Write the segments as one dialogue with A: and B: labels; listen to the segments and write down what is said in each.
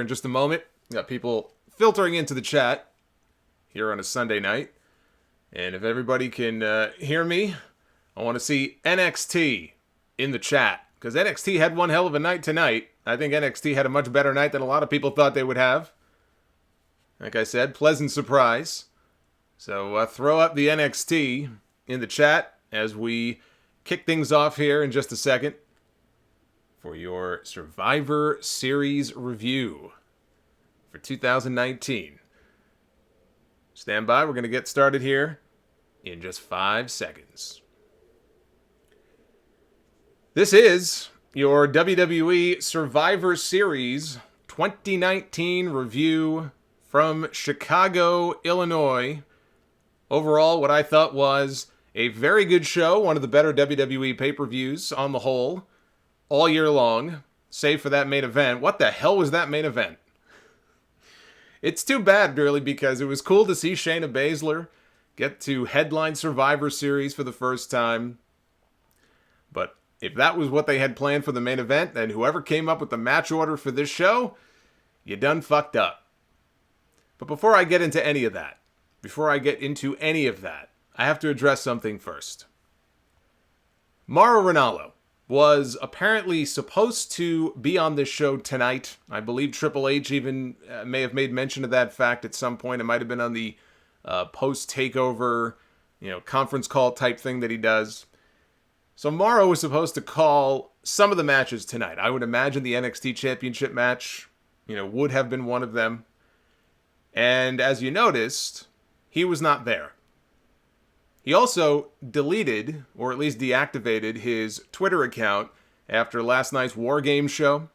A: in just a moment. Got people filtering into the chat here on a Sunday night. And if everybody can hear me, I want to see NXT in the chat. Because NXT had one hell of a night tonight. I think NXT had a much better night than a lot of people thought they would have. Like I said, pleasant surprise. So throw up the NXT in the chat as we kick things off here in just a second for your Survivor Series review for 2019. Stand by, we're going to get started here in just 5 seconds. This is your WWE Survivor Series 2019 review from Chicago, Illinois. Overall, what I thought was a very good show, one of the better WWE pay-per-views on the whole, all year long, save for that main event. What the hell was that main event? It's too bad, really, because it was cool to see Shayna Baszler get to headline Survivor Series for the first time. But if that was what they had planned for the main event, then whoever came up with the match order for this show, you done fucked up. But before I get into any of that, I have to address something first. Mauro Ranallo was apparently supposed to be on this show tonight. I believe Triple H even may have made mention of that fact at some point. It might have been on the post-takeover, conference call type thing that he does. So Mauro was supposed to call some of the matches tonight. I would imagine the NXT Championship match, would have been one of them. And as you noticed, he was not there. He also deleted, or at least deactivated, his Twitter account after last night's War Games show.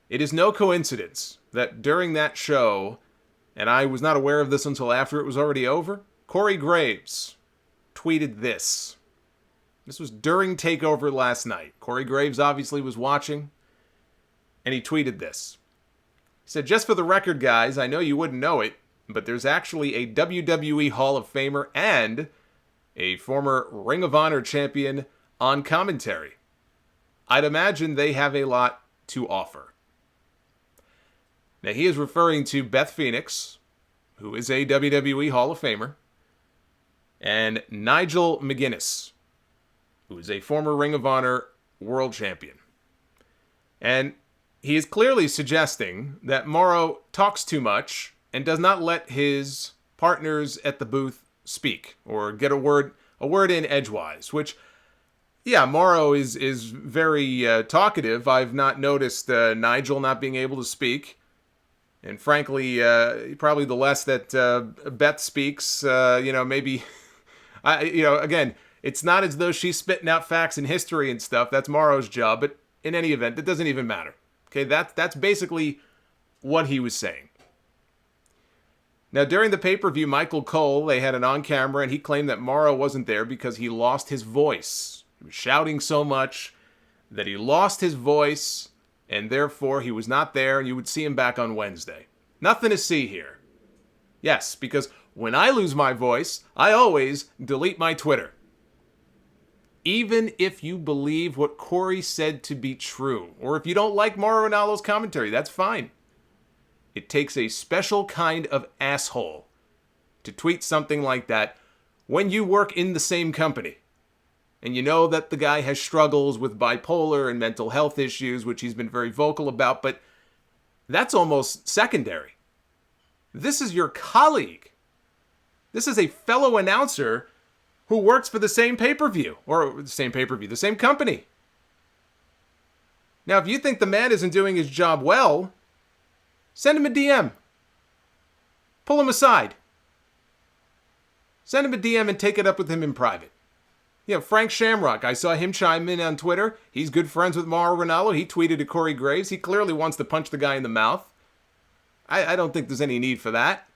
A: It is no coincidence that during that show, and I was not aware of this until after it was already over, Corey Graves tweeted this. This was during TakeOver last night. Corey Graves obviously was watching, and he tweeted this. He said, "Just for the record, guys, I know you wouldn't know it, but there's actually a WWE Hall of Famer and a former Ring of Honor champion on commentary. I'd imagine they have a lot to offer." Now, he is referring to Beth Phoenix, who is a WWE Hall of Famer, and Nigel McGuinness, who is a former Ring of Honor world champion. And he is clearly suggesting that Mauro talks too much and does not let his partners at the booth speak or get a word in edgewise, which, yeah, Mauro is very talkative. I've not noticed Nigel not being able to speak. And frankly, probably the less that Beth speaks, maybe, again, it's not as though she's spitting out facts and history and stuff. That's Mauro's job. But in any event, it doesn't even matter. Okay, that's basically what he was saying. Now, during the pay-per-view, Michael Cole, they had an on-camera, and he claimed that Mauro wasn't there because he lost his voice. He was shouting so much that he lost his voice, and therefore he was not there, and you would see him back on Wednesday. Nothing to see here. Yes, because when I lose my voice, I always delete my Twitter. Even if you believe what Corey said to be true, or if you don't like Mauro Ranallo's commentary, that's fine. It takes a special kind of asshole to tweet something like that when you work in the same company. And you know that the guy has struggles with bipolar and mental health issues, which he's been very vocal about, but that's almost secondary. This is your colleague. This is a fellow announcer who works for the same pay-per-view, the same company. Now, if you think the man isn't doing his job well, send him a DM. Pull him aside. Send him a DM and take it up with him in private. Frank Shamrock, I saw him chime in on Twitter. He's good friends with Mauro Ranallo. He tweeted to Corey Graves. He clearly wants to punch the guy in the mouth. I don't think there's any need for that.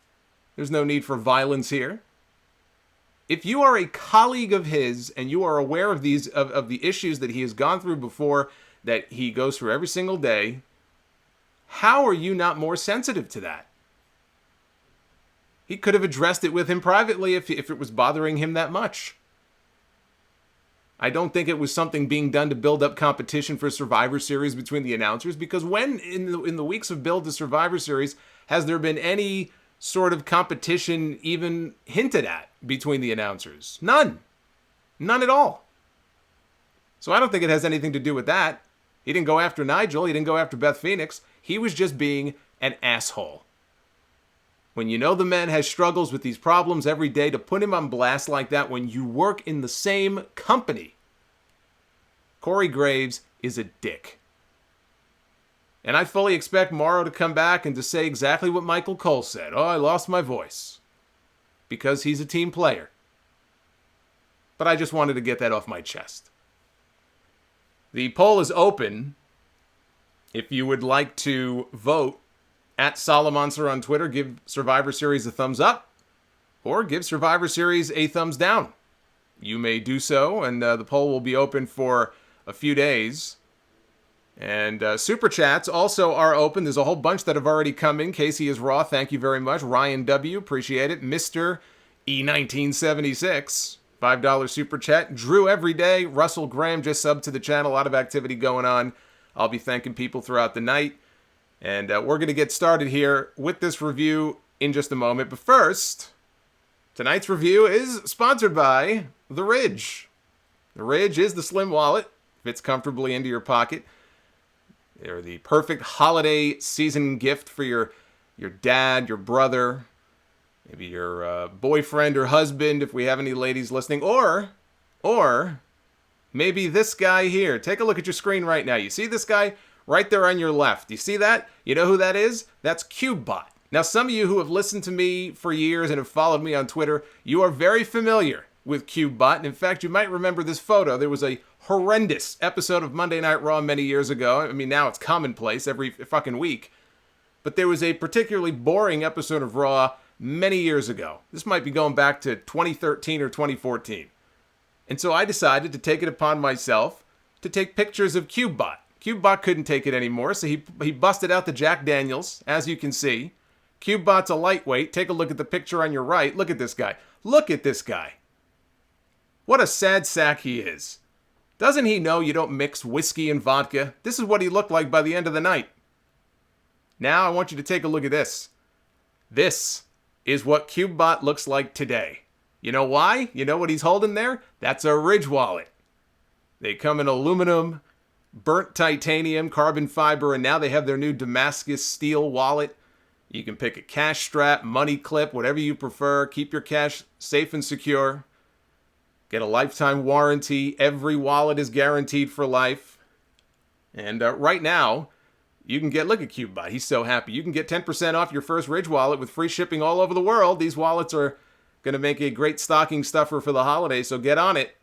A: There's no need for violence here. If you are a colleague of his and you are aware of the issues that he has gone through before, that he goes through every single day, how are you not more sensitive to that? He could have addressed it with him privately if it was bothering him that much. I don't think it was something being done to build up competition for Survivor Series between the announcers, because when, in the weeks of build to Survivor Series, has there been any sort of competition even hinted at between the announcers? None. None at all. So I don't think it has anything to do with that. He didn't go after Nigel. He didn't go after Beth Phoenix. He was just being an asshole. When you know the man has struggles with these problems every day, to put him on blast like that when you work in the same company, Corey Graves is a dick. And I fully expect Morrow to come back and to say exactly what Michael Cole said. Oh, I lost my voice. Because he's a team player. But I just wanted to get that off my chest. The poll is open. If you would like to vote, at Solomonster on Twitter, give Survivor Series a thumbs up, or give Survivor Series a thumbs down. You may do so, and the poll will be open for a few days. And Super Chats also are open. There's a whole bunch that have already come in. Casey is Raw, thank you very much. Ryan W., appreciate it. Mr. E1976, $5 Super Chat. Drew Everyday, Russell Graham just subbed to the channel. A lot of activity going on. I'll be thanking people throughout the night. And we're going to get started here with this review in just a moment. But first, tonight's review is sponsored by The Ridge. The Ridge is the slim wallet. Fits comfortably into your pocket. They're the perfect holiday season gift for your dad, your brother, maybe your boyfriend or husband, if we have any ladies listening. Or maybe this guy here. Take a look at your screen right now. You see this guy? Right there on your left. You see that? You know who that is? That's CubeBot. Now, some of you who have listened to me for years and have followed me on Twitter, you are very familiar with CubeBot. And in fact, you might remember this photo. There was a horrendous episode of Monday Night Raw many years ago. I mean, now it's commonplace every fucking week. But there was a particularly boring episode of Raw many years ago. This might be going back to 2013 or 2014. And so I decided to take it upon myself to take pictures of CubeBot. CubeBot couldn't take it anymore, so he busted out the Jack Daniels, as you can see. CubeBot's a lightweight. Take a look at the picture on your right. Look at this guy. Look at this guy. What a sad sack he is. Doesn't he know you don't mix whiskey and vodka? This is what he looked like by the end of the night. Now I want you to take a look at this. This is what CubeBot looks like today. You know why? You know what he's holding there? That's a Ridge wallet. They come in aluminum, burnt titanium, carbon fiber, and now they have their new Damascus steel wallet. You can pick a cash strap, money clip, whatever you prefer. Keep your cash safe and secure. Get a lifetime warranty. Every wallet is guaranteed for life. And right now, you can get, look at CubeBot. He's so happy. You can get 10% off your first Ridge wallet with free shipping all over the world. These wallets are going to make a great stocking stuffer for the holidays, so get on it.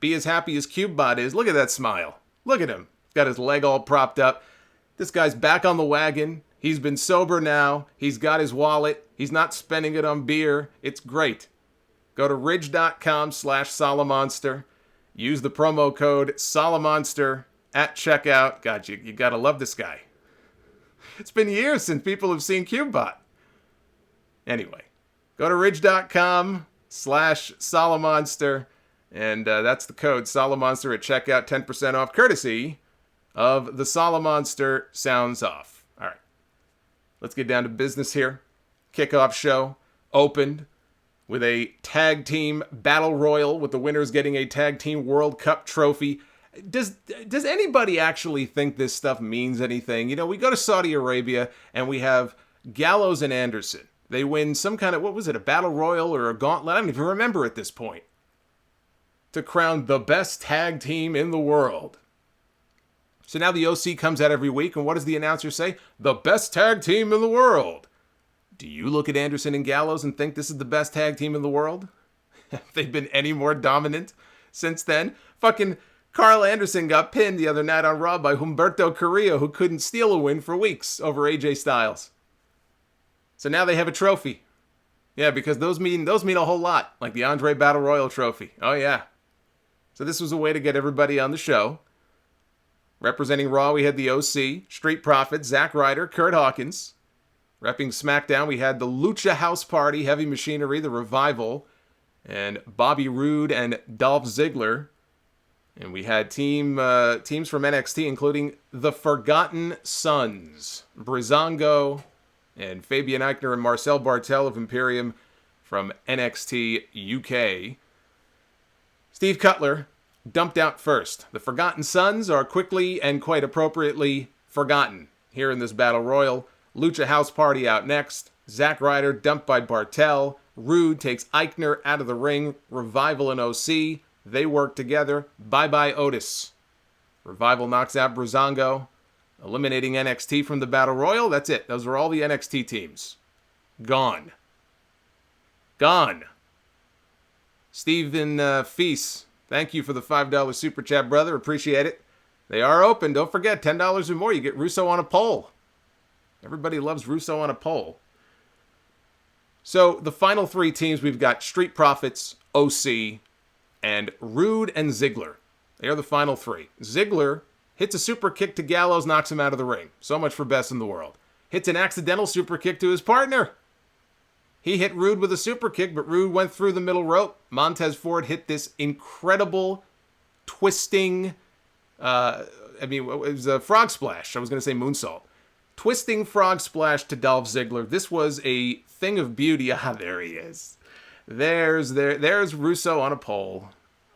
A: Be as happy as CubeBot is. Look at that smile. Look at him. Got his leg all propped up. This guy's back on the wagon. He's been sober now. He's got his wallet. He's not spending it on beer. It's great. Go to ridge.com/Solomonster. Use the promo code Solomonster at checkout. God, you gotta love this guy. It's been years since people have seen CubeBot. Anyway, go to ridge.com/Solomonster. And that's the code Solomonster at checkout. 10% off, courtesy of the Solomonster Sounds Off. All right, let's get down to business here. Kickoff show opened with a tag team battle royal, with the winners getting a tag team World Cup trophy. Does anybody actually think this stuff means anything? You know, we go to Saudi Arabia and we have Gallows and Anderson. They win some kind of, what was it, a battle royal or a gauntlet? I don't even remember at this point. To crown the best tag team in the world. So now the OC comes out every week, and what does the announcer say? The best tag team in the world. Do you look at Anderson and Gallows and think this is the best tag team in the world? Have they been any more dominant since then? Fucking Carl Anderson got pinned the other night on Raw by Humberto Carrillo, who couldn't steal a win for weeks over AJ Styles. So now they have a trophy. Yeah, because those mean a whole lot, like the Andre Battle Royal trophy. Oh yeah. So this was a way to get everybody on the show. Representing Raw, we had the OC, Street Profits, Zack Ryder, Kurt Hawkins. Repping SmackDown, we had the Lucha House Party, Heavy Machinery, The Revival, and Bobby Roode and Dolph Ziggler. And we had teams from NXT, including the Forgotten Sons, Breezango, and Fabian Eichner and Marcel Bartel of Imperium from NXT UK. Steve Cutler dumped out first. The Forgotten Sons are quickly and quite appropriately forgotten here in this Battle Royal. Lucha House Party out next. Zack Ryder dumped by Bartel. Rude takes Eichner out of the ring. Revival and OC. They work together. Bye-bye Otis. Revival knocks out Breezango, eliminating NXT from the Battle Royal. That's it. Those are all the NXT teams. Gone. Stephen Feast, thank you for the $5 Super Chat, brother. Appreciate it. They are open. Don't forget, $10 or more, you get Russo on a pole. Everybody loves Russo on a pole. So the final three teams, we've got Street Profits, OC, and Rude and Ziggler. They are the final three. Ziggler hits a super kick to Gallows, knocks him out of the ring. So much for best in the world. Hits an accidental super kick to his partner. He hit Rude with a super kick, but Rude went through the middle rope. Montez Ford hit this incredible twisting, it was a frog splash. I was going to say moonsault. Twisting frog splash to Dolph Ziggler. This was a thing of beauty. Ah, there he is. There's Russo on a pole.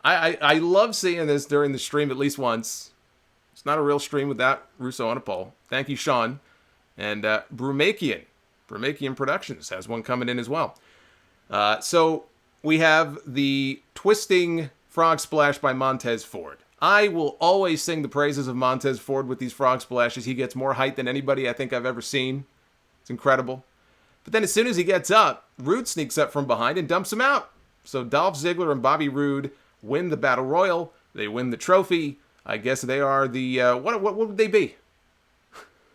A: I love seeing this during the stream at least once. It's not a real stream without Russo on a pole. Thank you, Sean. And Brumakian Productions has one coming in as well. So we have the twisting frog splash by Montez Ford. I will always sing the praises of Montez Ford with these frog splashes. He gets more height than anybody I think I've ever seen. It's incredible. But then as soon as he gets up, Rude sneaks up from behind and dumps him out. So Dolph Ziggler and Bobby Roode win the Battle Royal. They win the trophy. I guess they are the, what would they be?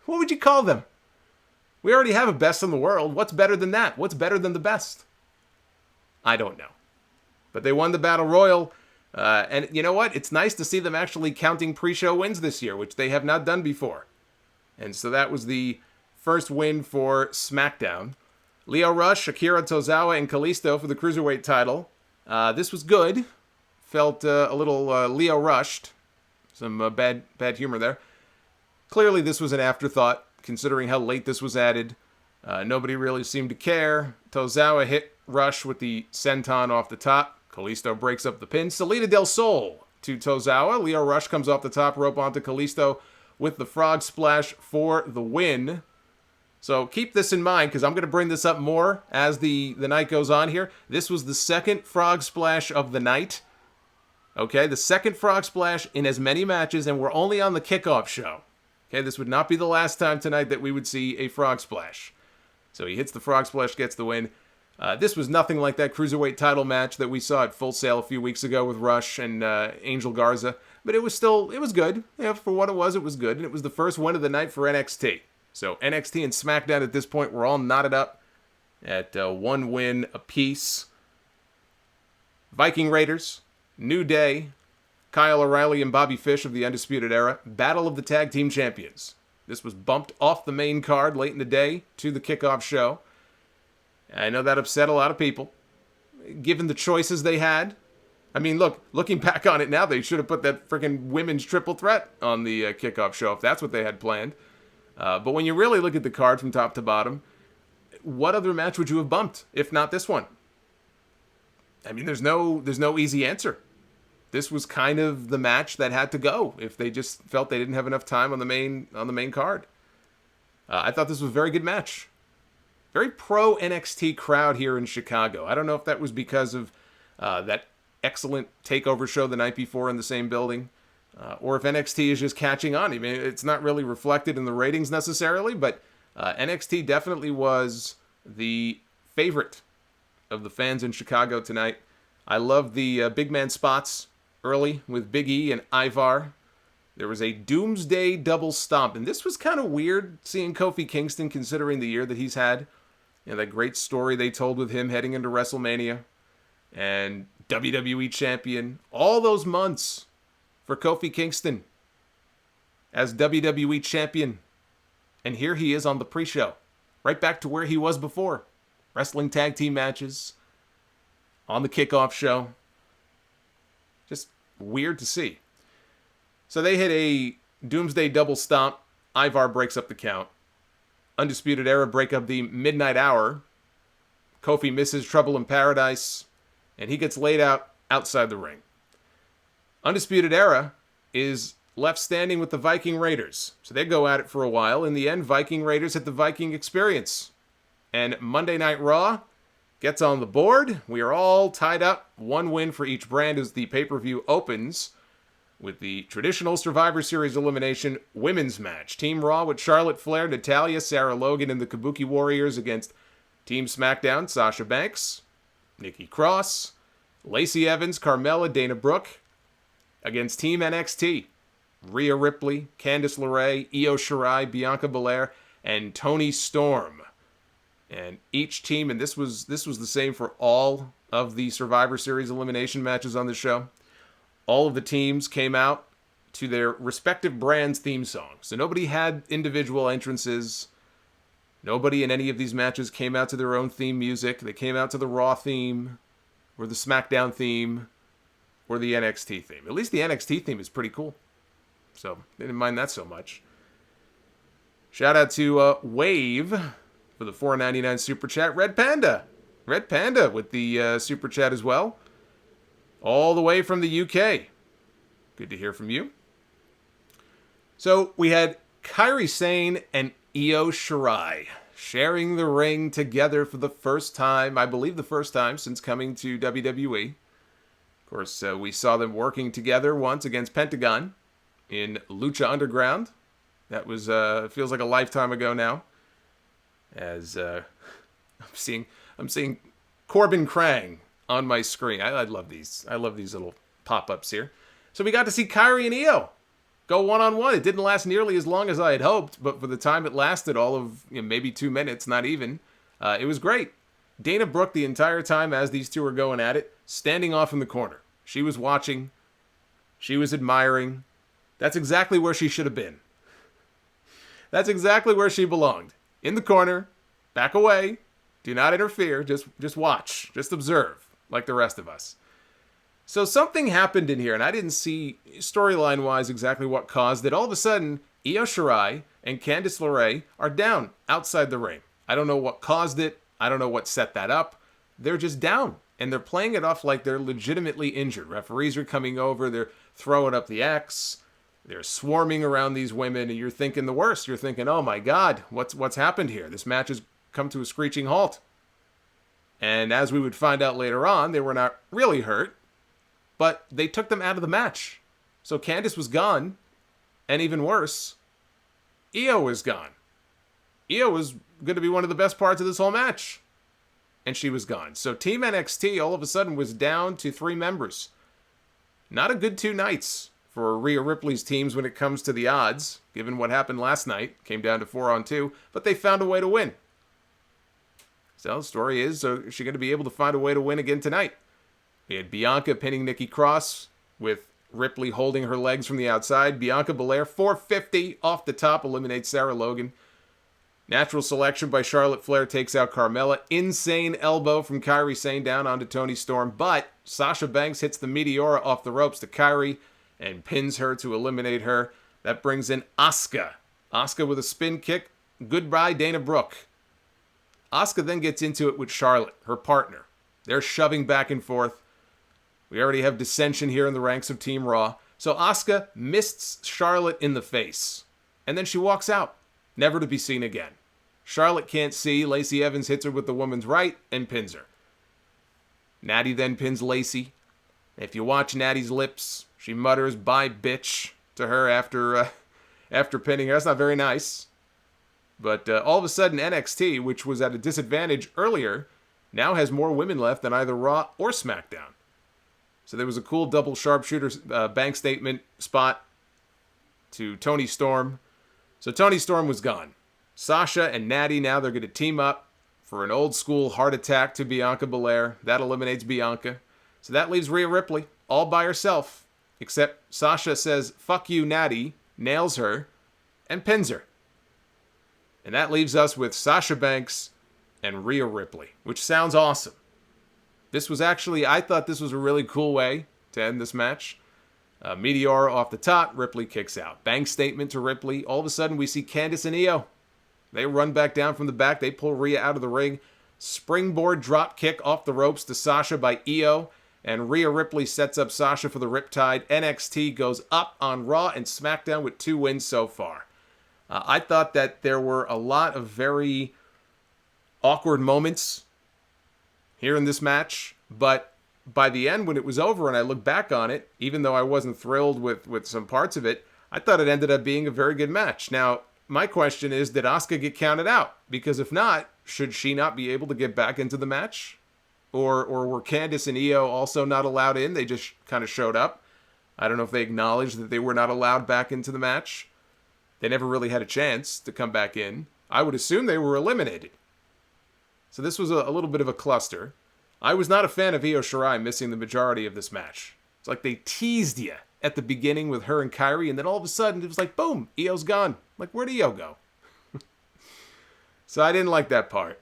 A: What would you call them? We already have a best in the world. What's better than that? What's better than the best? I don't know. But they won the Battle Royal. And you know what? It's nice to see them actually counting pre-show wins this year, which they have not done before. And so that was the first win for SmackDown. Lio Rush, Akira Tozawa, and Kalisto for the Cruiserweight title. This was good. Felt a little Lio rushed. Some bad humor there. Clearly this was an afterthought, considering how late this was added. Nobody really seemed to care. Tozawa hit Rush with the senton off the top. Kalisto breaks up the pin. Salida del Sol to Tozawa. Lio Rush comes off the top rope onto Kalisto with the frog splash for the win. So keep this in mind, because I'm going to bring this up more as the night goes on here. This was the second frog splash of the night. Okay, the second frog splash in as many matches, and we're only on the kickoff show. Okay, this would not be the last time tonight that we would see a frog splash. So he hits the frog splash, gets the win. This was nothing like that Cruiserweight title match that we saw at Full Sail a few weeks ago with Rush and Angel Garza. But it was good. Yeah, for what it was good. And it was the first win of the night for NXT. So NXT and SmackDown at this point were all knotted up at one win apiece. Viking Raiders, New Day, Kyle O'Reilly and Bobby Fish of the Undisputed Era, Battle of the Tag Team Champions. This was bumped off the main card late in the day to the kickoff show. I know that upset a lot of people, given the choices they had. I mean, looking back on it now, they should have put that freaking women's triple threat on the kickoff show if that's what they had planned. But when you really look at the card from top to bottom, what other match would you have bumped, if not this one? I mean, there's no easy answer. This was kind of the match that had to go if they just felt they didn't have enough time on the main card. I thought this was a very good match. Very pro NXT crowd here in Chicago. I don't know if that was because of that excellent takeover show the night before in the same building, or if NXT is just catching on. I mean, it's not really reflected in the ratings necessarily, but NXT definitely was the favorite of the fans in Chicago tonight. I love the big man spots early with Big E and Ivar. There was a Doomsday double stomp, and this was kind of weird seeing Kofi Kingston considering the year that he's had. You know, that great story they told with him heading into WrestleMania and WWE champion. All those months for Kofi Kingston as WWE champion. And here he is on the pre-show. Right back to where he was before. Wrestling tag team matches on the kickoff show. Just weird to see. So they hit a Doomsday double stomp. Ivar breaks up the count. Undisputed Era break up the Midnight Hour. Kofi misses Trouble in Paradise, and he gets laid out outside the ring. Undisputed Era is left standing with the Viking Raiders. So they go at it for a while. In the end, Viking Raiders hit the Viking Experience. And Monday Night Raw gets on the board. We are all tied up. One win for each brand as the pay-per-view opens with the traditional Survivor Series elimination women's match. Team Raw with Charlotte Flair, Natalya, Sarah Logan, and the Kabuki Warriors against Team SmackDown, Sasha Banks, Nikki Cross, Lacey Evans, Carmella, Dana Brooke, against Team NXT, Rhea Ripley, Candice LeRae, Io Shirai, Bianca Belair, and Toni Storm. And each team, and this was the same for all of the Survivor Series elimination matches on the show, all of the teams came out to their respective brands' theme songs. So nobody had individual entrances. Nobody in any of these matches came out to their own theme music. They came out to the Raw theme, or the SmackDown theme, or the NXT theme. At least the NXT theme is pretty cool. So, didn't mind that so much. Shout out to Wave for the $4.99 Super Chat. Red Panda with the Super Chat as well. All the way from the UK. Good to hear from you. So, we had Kairi Sane and Io Shirai sharing the ring together for the first time, I believe the first time since coming to WWE. Of course, we saw them working together once against Pentagon in Lucha Underground. That was feels like a lifetime ago now. As I'm seeing Corbin Krang on my screen. I love these. I love these little pop-ups here. So we got to see Kairi and Io go one-on-one. It didn't last nearly as long as I had hoped, but for the time it lasted, all of maybe 2 minutes, not even, it was great. Dana Brooke, the entire time as these two were going at it, standing off in the corner. She was watching. She was admiring. That's exactly where she should have been. That's exactly where she belonged. In the corner, back away, do not interfere, just watch, just observe, like the rest of us. So something happened in here, and I didn't see, storyline-wise, exactly what caused it. All of a sudden, Io Shirai and Candice LeRae are down outside the ring. I don't know what caused it. I don't know what set that up. They're just down, and they're playing it off like they're legitimately injured. Referees are coming over. They're throwing up the X. They're swarming around these women, and you're thinking the worst. You're thinking, oh my God, what's happened here? This match has come to a screeching halt. And as we would find out later on, they were not really hurt. But they took them out of the match. So Candice was gone. And even worse, Io was gone. Io was going to be one of the best parts of this whole match. And she was gone. So Team NXT all of a sudden was down to 3 members. Not a good 2 nights for Rhea Ripley's teams when it comes to the odds, given what happened last night. Came down to 4-on-2. But they found a way to win. So the story is, so is she going to be able to find a way to win again tonight? We had Bianca pinning Nikki Cross with Ripley holding her legs from the outside. Bianca Belair, 450 off the top, eliminates Sarah Logan. Natural selection by Charlotte Flair takes out Carmella. Insane elbow from Kairi Sane down onto Toni Storm. But Sasha Banks hits the Meteora off the ropes to Kairi and pins her to eliminate her. That brings in Asuka. Asuka with a spin kick. Goodbye, Dana Brooke. Asuka then gets into it with Charlotte, her partner. They're shoving back and forth. We already have dissension here in the ranks of Team Raw. So Asuka mists Charlotte in the face. And then she walks out, never to be seen again. Charlotte can't see. Lacey Evans hits her with the woman's right and pins her. Natty then pins Lacey. If you watch Natty's lips, she mutters, "Bye, bitch," to her after pinning her. That's not very nice. But all of a sudden, NXT, which was at a disadvantage earlier, now has more women left than either Raw or SmackDown. So there was a cool double sharpshooter bank statement spot to Toni Storm. So Toni Storm was gone. Sasha and Natty, now they're going to team up for an old school heart attack to Bianca Belair. That eliminates Bianca. So that leaves Rhea Ripley all by herself. Except Sasha says, "Fuck you, Natty," nails her, and pins her. And that leaves us with Sasha Banks and Rhea Ripley, which sounds awesome. This was actually, I thought this was a really cool way to end this match. Meteor off the top, Ripley kicks out. Bang statement to Ripley. All of a sudden, we see Candice and Io. They run back down from the back. They pull Rhea out of the ring. Springboard drop kick off the ropes to Sasha by Io. And Rhea Ripley sets up Sasha for the Riptide. NXT goes up on Raw and SmackDown with 2 wins so far. I thought that there were a lot of very awkward moments here in this match. But by the end, when it was over and I look back on it, even though I wasn't thrilled with some parts of it, I thought it ended up being a very good match. Now, my question is, did Asuka get counted out? Because if not, should she not be able to get back into the match? Or were Candice and Io also not allowed in? They just kind of showed up. I don't know if they acknowledged that they were not allowed back into the match. They never really had a chance to come back in. I would assume they were eliminated. So this was a little bit of a cluster. I was not a fan of Io Shirai missing the majority of this match. It's like they teased you at the beginning with her and Kairi, and then all of a sudden it was like, boom, Io's gone. Like, where'd Io go? So I didn't like that part.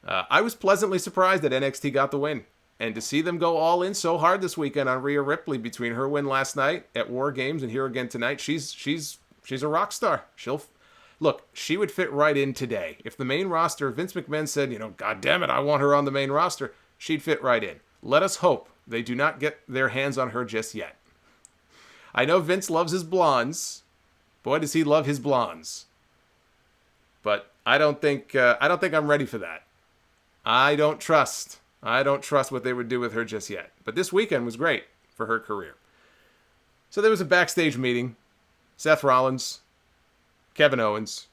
A: I was pleasantly surprised that NXT got the win. And to see them go all in so hard this weekend on Rhea Ripley between her win last night at War Games and here again tonight, she's a rock star. Look, she would fit right in today. If the main roster, Vince McMahon said, God damn it, I want her on the main roster, she'd fit right in. Let us hope they do not get their hands on her just yet. I know Vince loves his blondes. Boy, does he love his blondes. But I don't think I'm ready for that. I don't trust what they would do with her just yet. But this weekend was great for her career. So there was a backstage meeting. Seth Rollins, Kevin Owens,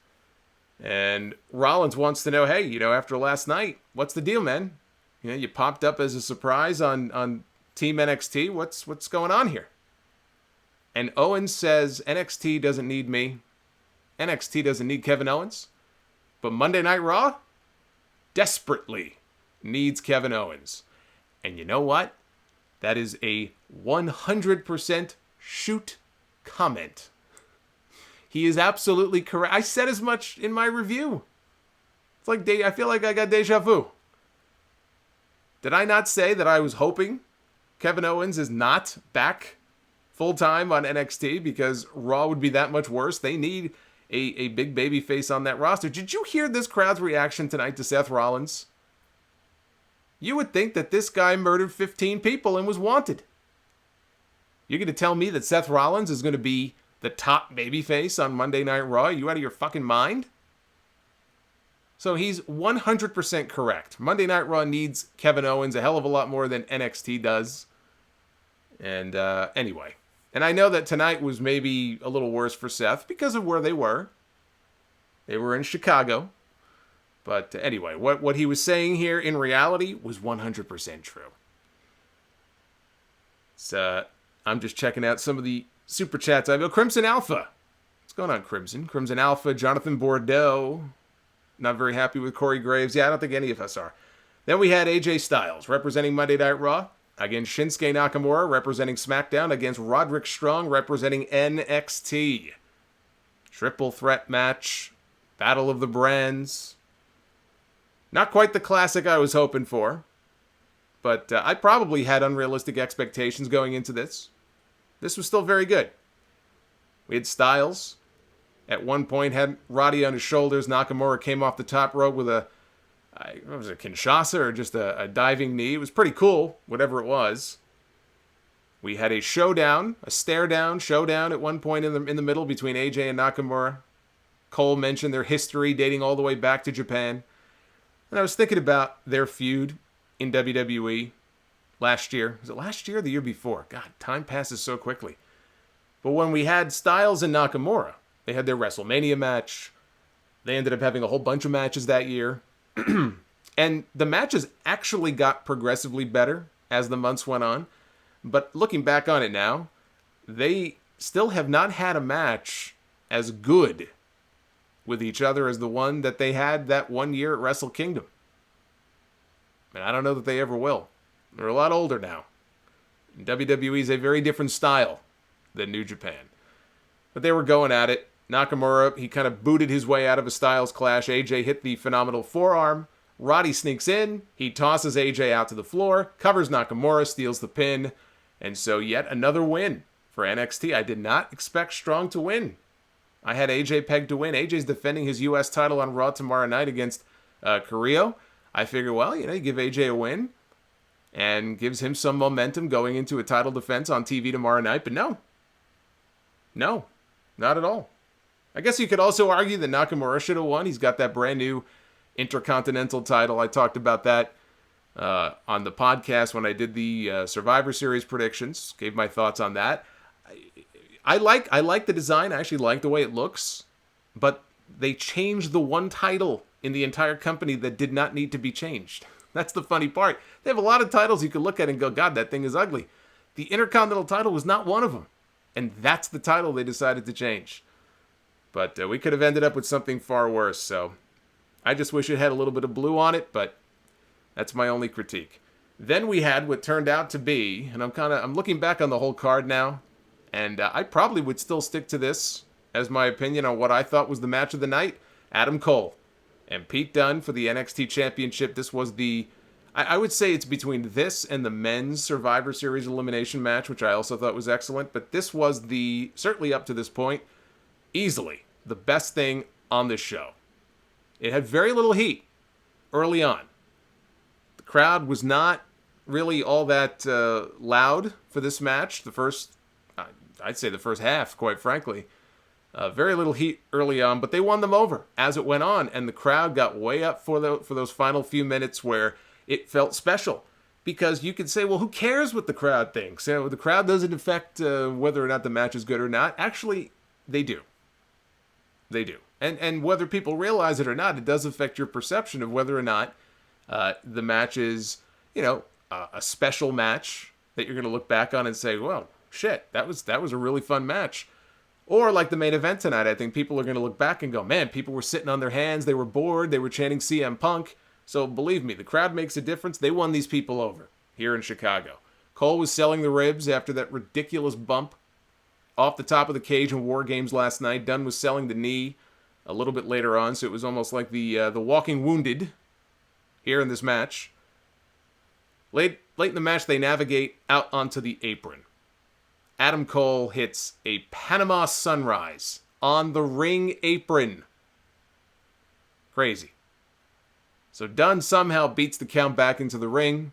A: and Rollins wants to know, hey, after last night, what's the deal, man? You popped up as a surprise on Team NXT. What's going on here? And Owens says, NXT doesn't need me. NXT doesn't need Kevin Owens. But Monday Night Raw desperately needs Kevin Owens. And you know what? That is a 100% shoot comment. He is absolutely correct. I said as much in my review. It's like I feel like I got deja vu. Did I not say that I was hoping Kevin Owens is not back full-time on NXT because Raw would be that much worse? They need a big baby face on that roster. Did you hear this crowd's reaction tonight to Seth Rollins? You would think that this guy murdered 15 people and was wanted. You're going to tell me that Seth Rollins is going to be the top babyface on Monday Night Raw? Are you out of your fucking mind? So he's 100% correct. Monday Night Raw needs Kevin Owens a hell of a lot more than NXT does. And anyway. And I know that tonight was maybe a little worse for Seth because of where they were. They were in Chicago. But anyway, what he was saying here in reality was 100% true. So I'm just checking out some of the super chats. I go, Crimson Alpha. What's going on, Crimson? Crimson Alpha, Jonathan Bordeaux. Not very happy with Corey Graves. Yeah, I don't think any of us are. Then we had AJ Styles representing Monday Night Raw against Shinsuke Nakamura representing SmackDown against Roderick Strong representing NXT. Triple threat match. Battle of the Brands. Not quite the classic I was hoping for. But I probably had unrealistic expectations going into this. This was still very good. We had Styles. At one point had Roddy on his shoulders. Nakamura came off the top rope with a Kinshasa or just a diving knee. It was pretty cool, whatever it was. We had a showdown, a stare-down showdown at one point in the middle between AJ and Nakamura. Cole mentioned their history dating all the way back to Japan. And I was thinking about their feud in WWE last year. Was it last year or the year before? God, time passes so quickly. But when we had Styles and Nakamura, they had their WrestleMania match. They ended up having a whole bunch of matches that year. And the matches actually got progressively better as the months went on. But looking back on it now, they still have not had a match as good with each other as the one that they had that one year at Wrestle Kingdom. And I don't know that they ever will. They're a lot older now. And WWE is a very different style than New Japan. But they were going at it. Nakamura, he kind of booted his way out of a Styles clash. AJ hit the phenomenal forearm. Roddy sneaks in. He tosses AJ out to the floor, covers Nakamura, steals the pin. And so yet another win for NXT. I did not expect Strong to win. I had AJ pegged to win. AJ's defending his U.S. title on Raw tomorrow night against Carrillo. I figure, well, you give AJ a win and gives him some momentum going into a title defense on TV tomorrow night. But no, not at all. I guess you could also argue that Nakamura should have won. He's got that brand new Intercontinental title. I talked about that on the podcast when I did the Survivor Series predictions. Gave my thoughts on that. I like the design. I actually like the way it looks. But they changed the one title in the entire company that did not need to be changed. That's the funny part. They have a lot of titles you can look at and go, God, that thing is ugly. The Intercontinental title was not one of them. And that's the title they decided to change. But we could have ended up with something far worse. So I just wish it had a little bit of blue on it. But that's my only critique. Then we had what turned out to be, and I'm looking back on the whole card now. And I probably would still stick to this as my opinion on what I thought was the match of the night. Adam Cole and Pete Dunne for the NXT Championship. This was I would say it's between this and the men's Survivor Series elimination match, which I also thought was excellent. But this was certainly up to this point, easily the best thing on this show. It had very little heat early on. The crowd was not really all that loud for this match. I'd say the first half, quite frankly. Very little heat early on, but they won them over as it went on, and the crowd got way up for those final few minutes where it felt special. Because you could say, well, who cares what the crowd thinks? The crowd doesn't affect whether or not the match is good or not. Actually, they do. They do. And whether people realize it or not, it does affect your perception of whether or not the match is, a special match that you're going to look back on and say, well, shit, that was a really fun match. Or like the main event tonight, I think people are going to look back and go, man, people were sitting on their hands, they were bored, they were chanting CM Punk. So believe me, the crowd makes a difference. They won these people over here in Chicago. Cole was selling the ribs after that ridiculous bump off the top of the cage in War Games last night. Dunn was selling the knee a little bit later on, so it was almost like the walking wounded here in this match. Late in the match, they navigate out onto the apron. Adam Cole hits a Panama Sunrise on the ring apron. Crazy. So Dunn somehow beats the count back into the ring.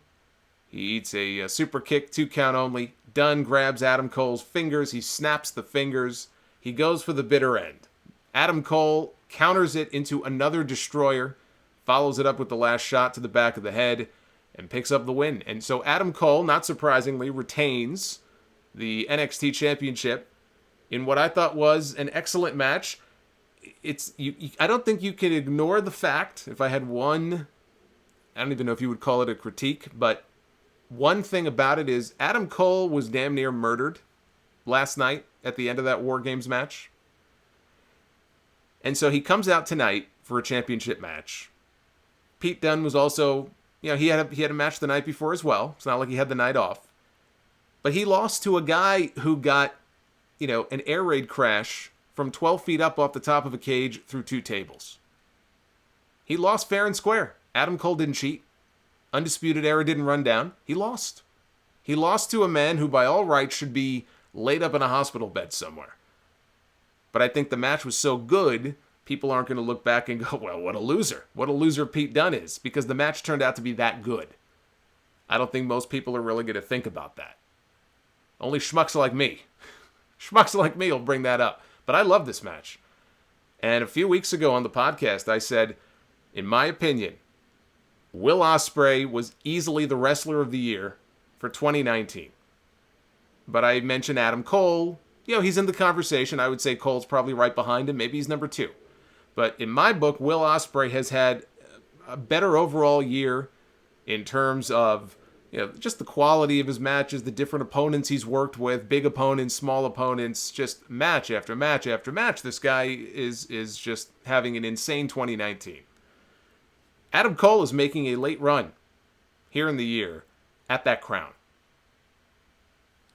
A: He eats a super kick, 2 count only. Dunn grabs Adam Cole's fingers. He snaps the fingers. He goes for the bitter end. Adam Cole counters it into another destroyer, follows it up with the last shot to the back of the head, and picks up the win. And so Adam Cole, not surprisingly, retains the NXT Championship in what I thought was an excellent match. I don't think you can ignore the fact, if I had one, I don't even know if you would call it a critique, but one thing about it is Adam Cole was damn near murdered last night at the end of that War Games match. And so he comes out tonight for a championship match. Pete Dunne was also, he had a match the night before as well. It's not like he had the night off. But he lost to a guy who got, an air raid crash from 12 feet up off the top of a cage through 2 tables. He lost fair and square. Adam Cole didn't cheat. Undisputed Era didn't run down. He lost. He lost to a man who by all rights should be laid up in a hospital bed somewhere. But I think the match was so good, people aren't going to look back and go, well, what a loser. What a loser Pete Dunne is. Because the match turned out to be that good. I don't think most people are really going to think about that. Only schmucks like me. Schmucks like me will bring that up. But I love this match. And a few weeks ago on the podcast, I said, in my opinion, Will Ospreay was easily the wrestler of the year for 2019. But I mentioned Adam Cole. He's in the conversation. I would say Cole's probably right behind him. Maybe he's number 2. But in my book, Will Ospreay has had a better overall year in terms of just the quality of his matches, the different opponents he's worked with, big opponents, small opponents, just match after match after match. This guy is just having an insane 2019. Adam Cole is making a late run here in the year at that crown.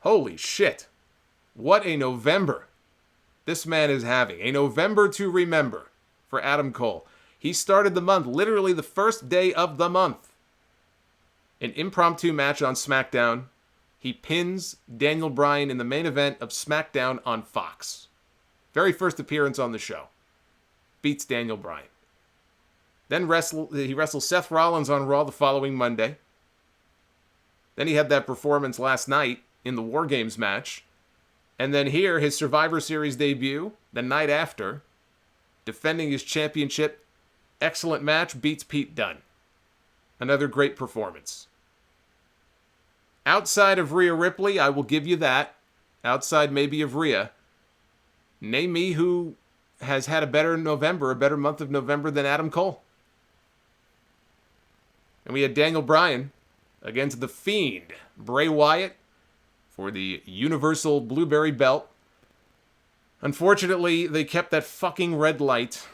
A: Holy shit. What a November this man is having. A November to remember for Adam Cole. He started the month, literally the first day of the month. An impromptu match on Smackdown He pins Daniel Bryan in the main event of Smackdown on Fox. Very first appearance on the show. Beats Daniel Bryan. Then he wrestles Seth Rollins on Raw the following Monday. Then he had that performance last night in the War Games match. And then here, his Survivor Series debut, the night after, defending his championship. Excellent match, beats Pete Dunne. Another great performance. Outside of Rhea Ripley, I will give you that. Outside maybe of Rhea. Name me who has had a better month of November than Adam Cole. And we had Daniel Bryan against the Fiend, Bray Wyatt, for the Universal Blueberry Belt. Unfortunately, they kept that fucking red light.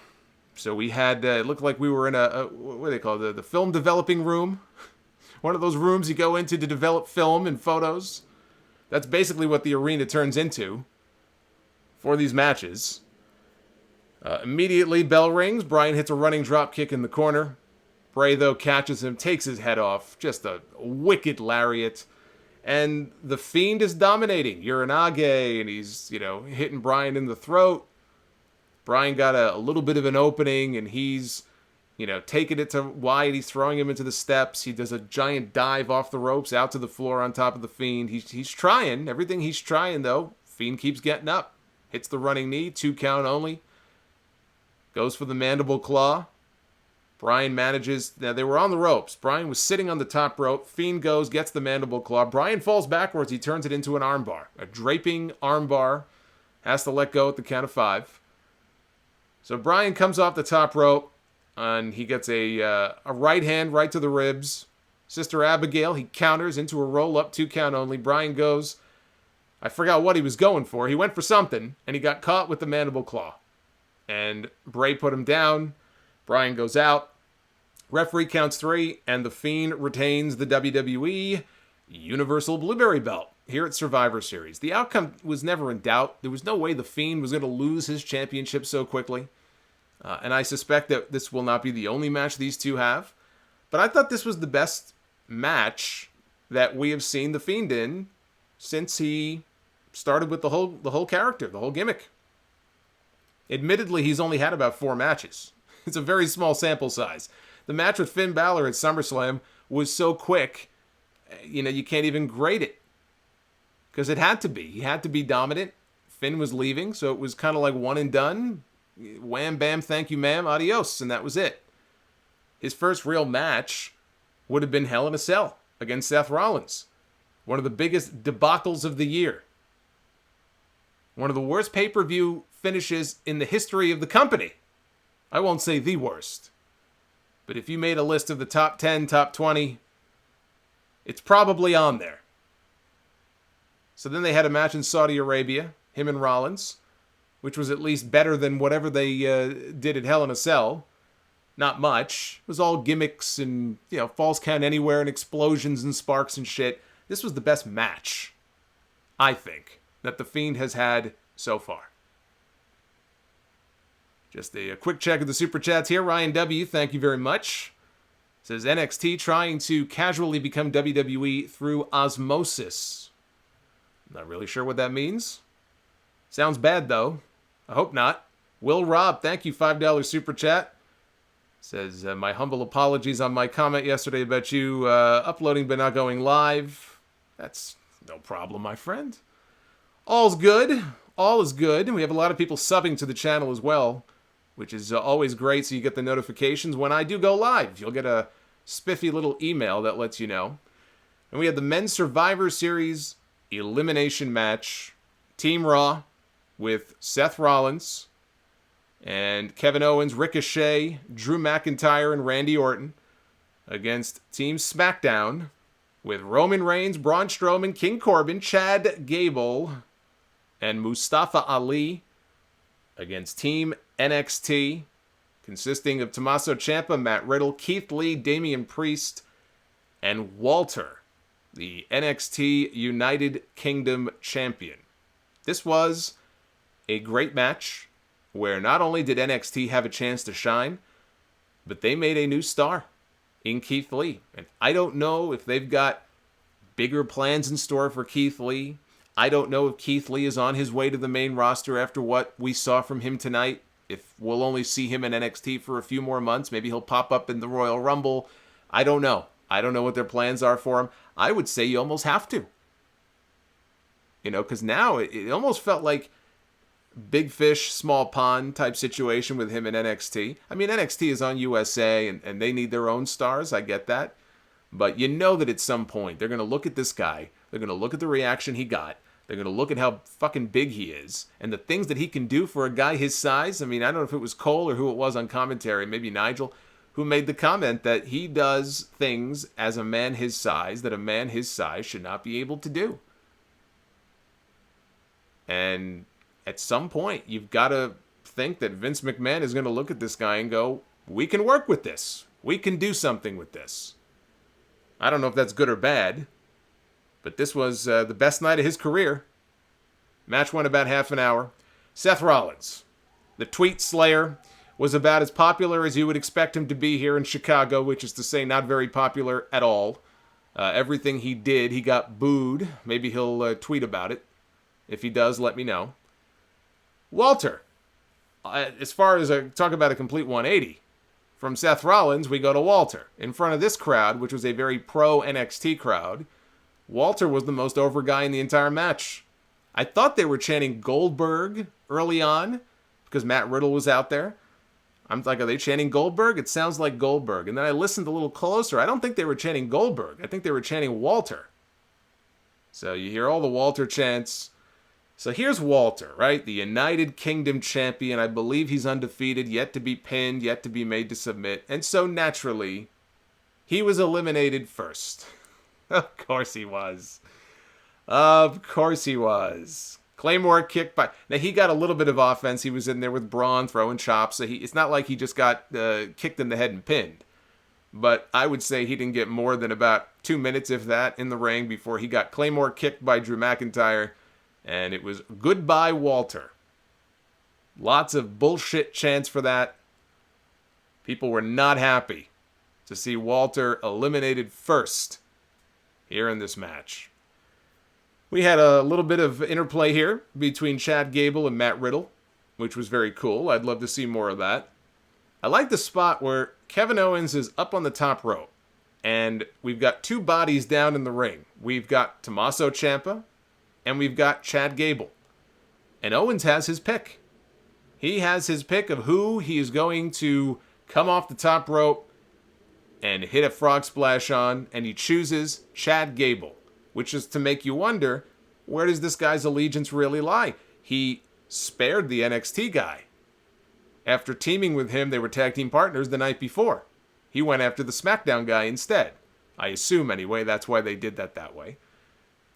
A: So we had, it looked like we were in what do they call it, the film developing room. One of those rooms you go into to develop film and photos. That's basically what the arena turns into for these matches. Immediately, bell rings. Bryan hits a running drop kick in the corner. Bray, though, catches him, takes his head off. Just a wicked lariat. And the Fiend is dominating. Uranage, and he's, hitting Bryan in the throat. Bryan got a little bit of an opening, and he's, taking it to Wyatt. He's throwing him into the steps. He does a giant dive off the ropes out to the floor on top of the Fiend. He's trying. Everything he's trying, though. Fiend keeps getting up. Hits the running knee. 2 count only. Goes for the mandible claw. Bryan manages. Now, they were on the ropes. Bryan was sitting on the top rope. Fiend goes, gets the mandible claw. Bryan falls backwards. He turns it into an armbar. A draping armbar. Has to let go at the count of 5. So Bryan comes off the top rope, and he gets a right hand right to the ribs. Sister Abigail, he counters into a roll-up, 2 count only. Bryan goes, I forgot what he was going for. He went for something, and he got caught with the mandible claw. And Bray put him down. Bryan goes out. Referee counts 3, and the Fiend retains the WWE Universal Blueberry Belt here at Survivor Series. The outcome was never in doubt. There was no way the Fiend was going to lose his championship so quickly. And I suspect that this will not be the only match these two have. But I thought this was the best match that we have seen the Fiend in since he started with the whole character, the whole gimmick. Admittedly, he's only had about 4 matches. It's a very small sample size. The match with Finn Balor at SummerSlam was so quick, you can't even grade it. Because it had to be. He had to be dominant. Finn was leaving, so it was kind of like one and done. Wham, bam, thank you, ma'am, adios, and that was it. His first real match would have been Hell in a Cell against Seth Rollins. One of the biggest debacles of the year. One of the worst pay-per-view finishes in the history of the company. I won't say the worst. But if you made a list of the top 10, top 20, it's probably on there. So then they had a match in Saudi Arabia, him and Rollins, which was at least better than whatever they did at Hell in a Cell. Not much. It was all gimmicks and, falls count anywhere and explosions and sparks and shit. This was the best match, I think, that the Fiend has had so far. Just a quick check of the Super Chats here. Ryan W., thank you very much. Says NXT trying to casually become WWE through osmosis. Not really sure what that means. Sounds bad, though. I hope not. Will Rob, thank you, $5 Super Chat. Says, my humble apologies on my comment yesterday about you uploading but not going live. That's no problem, my friend. All's good. All is good. We have a lot of people subbing to the channel as well, which is always great, so you get the notifications when I do go live. You'll get a spiffy little email that lets you know. And we had the Men's Survivor Series elimination match. Team Raw with Seth Rollins and Kevin Owens, Ricochet, Drew McIntyre, and Randy Orton against Team SmackDown with Roman Reigns, Braun Strowman, King Corbin, Chad Gable, and Mustafa Ali against Team NXT, consisting of Tommaso Ciampa, Matt Riddle, Keith Lee, Damian Priest, and Walter, the NXT United Kingdom champion. This was a great match where not only did NXT have a chance to shine, but they made a new star in Keith Lee. And I don't know if they've got bigger plans in store for Keith Lee. I don't know if Keith Lee is on his way to the main roster after what we saw from him tonight. If we'll only see him in NXT for a few more months, maybe he'll pop up in the Royal Rumble. I don't know. I don't know what their plans are for him. I would say you almost have to. Because now it almost felt like big fish, small pond type situation with him in NXT. I mean, NXT is on USA and they need their own stars. I get that. But you know that at some point they're going to look at this guy. They're going to look at the reaction he got. They're going to look at how fucking big he is and the things that he can do for a guy his size. I mean, I don't know if it was Cole or who it was on commentary, maybe Nigel, who made the comment that he does things as a man his size that a man his size should not be able to do. And at some point, you've got to think that Vince McMahon is going to look at this guy and go, we can work with this. We can do something with this. I don't know if that's good or bad, but this was the best night of his career. Match went about half an hour. Seth Rollins, the tweet slayer, was about as popular as you would expect him to be here in Chicago, which is to say not very popular at all. Everything he did, he got booed. Maybe he'll tweet about it. If he does, let me know. Walter, as far as talk about a complete 180, from Seth Rollins, we go to Walter. In front of this crowd, which was a very pro-NXT crowd, Walter was the most over guy in the entire match. I thought they were chanting Goldberg early on because Matt Riddle was out there. I'm like, are they chanting Goldberg? It sounds like Goldberg. And then I listened a little closer. I don't think they were chanting Goldberg. I think they were chanting Walter. So you hear all the Walter chants. So here's Walter, right? The United Kingdom champion. I believe he's undefeated, yet to be pinned, yet to be made to submit. And so naturally, he was eliminated first. Of course he was. Of course he was. Claymore kick by... Now, he got a little bit of offense. He was in there with Braun throwing chops. So it's not like he just got kicked in the head and pinned. But I would say he didn't get more than about 2 minutes, if that, in the ring before he got Claymore kicked by Drew McIntyre. And it was goodbye, Walter. Lots of bullshit chants for that. People were not happy to see Walter eliminated first here in this match. We had a little bit of interplay here between Chad Gable and Matt Riddle, which was very cool. I'd love to see more of that. I like the spot where Kevin Owens is up on the top rope, and we've got two bodies down in the ring. We've got Tommaso Ciampa, and we've got Chad Gable. And Owens has his pick. He has his pick of who he is going to come off the top rope and hit a frog splash on, and he chooses Chad Gable, which is to make you wonder, where does this guy's allegiance really lie? He spared the NXT guy. After teaming with him, they were tag team partners the night before. He went after the Smackdown guy instead. I assume, anyway, that's why they did that way.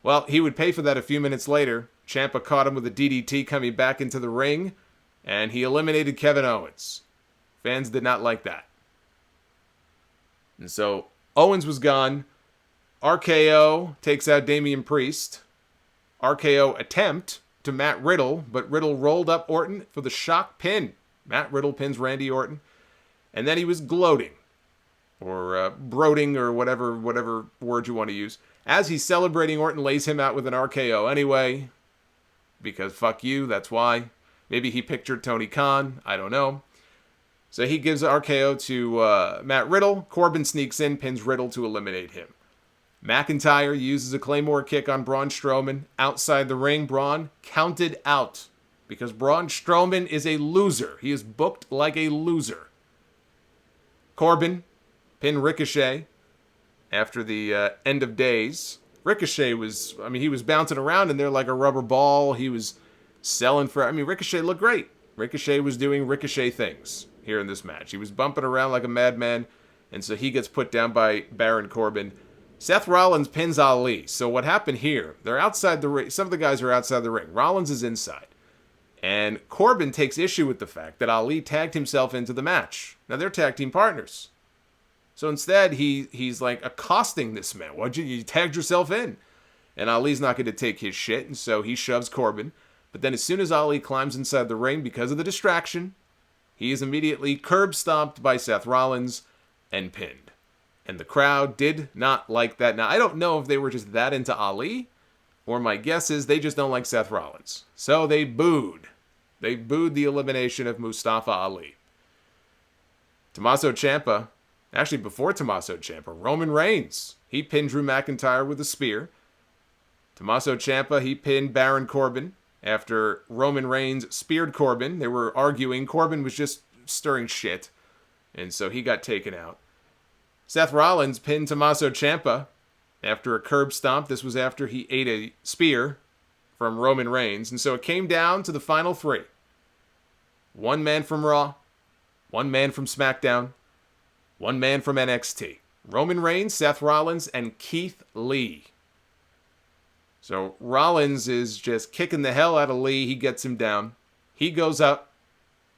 A: Well, he would pay for that a few minutes later. Ciampa caught him with a DDT coming back into the ring, and he eliminated Kevin Owens. Fans did not like that. And so, Owens was gone. RKO takes out Damian Priest. RKO attempt to Matt Riddle, but Riddle rolled up Orton for the shock pin. Matt Riddle pins Randy Orton. And then he was gloating, or brooding, or whatever word you want to use. As he's celebrating, Orton lays him out with an RKO anyway. Because fuck you, that's why. Maybe he pictured Tony Khan. I don't know. So he gives RKO to Matt Riddle. Corbin sneaks in, pins Riddle to eliminate him. McIntyre uses a Claymore kick on Braun Strowman. Outside the ring, Braun counted out. Because Braun Strowman is a loser. He is booked like a loser. Corbin pinned Ricochet after the end of days. Ricochet was, he was bouncing around in there like a rubber ball. He was selling for, Ricochet looked great. Ricochet was doing Ricochet things here in this match. He was bumping around like a madman, and so he gets put down by Baron Corbin. Seth Rollins pins Ali. So what happened here, they're outside the ring. Some of the guys are outside the ring. Rollins is inside. And Corbin takes issue with the fact that Ali tagged himself into the match. Now, they're tag team partners. So instead, he's like accosting this man. Why'd you tagged yourself in? And Ali's not going to take his shit, and so he shoves Corbin. But then as soon as Ali climbs inside the ring because of the distraction, he is immediately curb stomped by Seth Rollins and pinned. And the crowd did not like that. Now, I don't know if they were just that into Ali, or my guess is they just don't like Seth Rollins. So they booed. They booed the elimination of Mustafa Ali. Tommaso Ciampa, actually before Tommaso Ciampa, Roman Reigns, he pinned Drew McIntyre with a spear. Tommaso Ciampa, he pinned Baron Corbin after Roman Reigns speared Corbin. They were arguing. Corbin was just stirring shit, and so he got taken out. Seth Rollins pinned Tommaso Ciampa after a curb stomp. This was after he ate a spear from Roman Reigns. And so it came down to the final three. One man from Raw, one man from SmackDown, one man from NXT. Roman Reigns, Seth Rollins, and Keith Lee. So Rollins is just kicking the hell out of Lee. He gets him down. He goes up,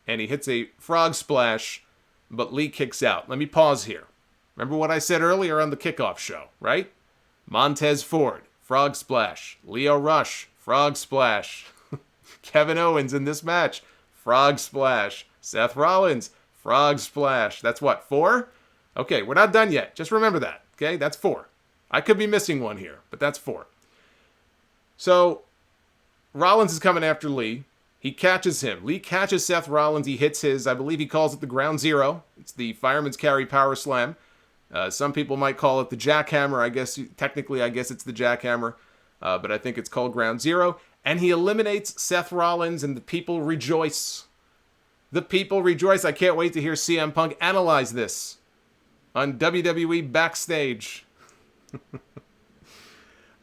A: and he hits a frog splash, but Lee kicks out. Let me pause here. Remember what I said earlier on the kickoff show, right? Montez Ford, frog splash. Lio Rush, frog splash. Kevin Owens in this match, frog splash. Seth Rollins, frog splash. That's what, 4? Okay, we're not done yet. Just remember that, okay? That's 4. I could be missing one here, but that's 4. So, Rollins is coming after Lee. He catches him. Lee catches Seth Rollins. He hits his, I believe he calls it the ground zero. It's the fireman's carry power slam. Some people might call it the jackhammer. I guess it's the jackhammer. But I think it's called ground zero. And he eliminates Seth Rollins, and the people rejoice. The people rejoice. I can't wait to hear CM Punk analyze this on WWE Backstage.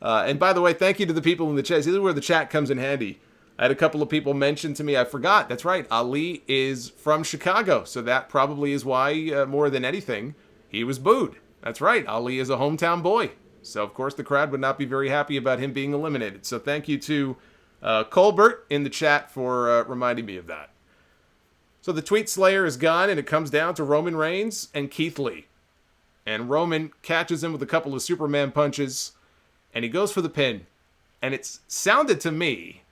A: And by the way, thank you to the people in the chat. This is where the chat comes in handy. I had a couple of people mention to me, I forgot, that's right, Ali is from Chicago. So that probably is why, more than anything, he was booed. That's right, Ali is a hometown boy. So, of course, the crowd would not be very happy about him being eliminated. So thank you to Colbert in the chat for reminding me of that. So the Tweet Slayer is gone, and it comes down to Roman Reigns and Keith Lee. And Roman catches him with a couple of Superman punches, and he goes for the pin. And it sounded to me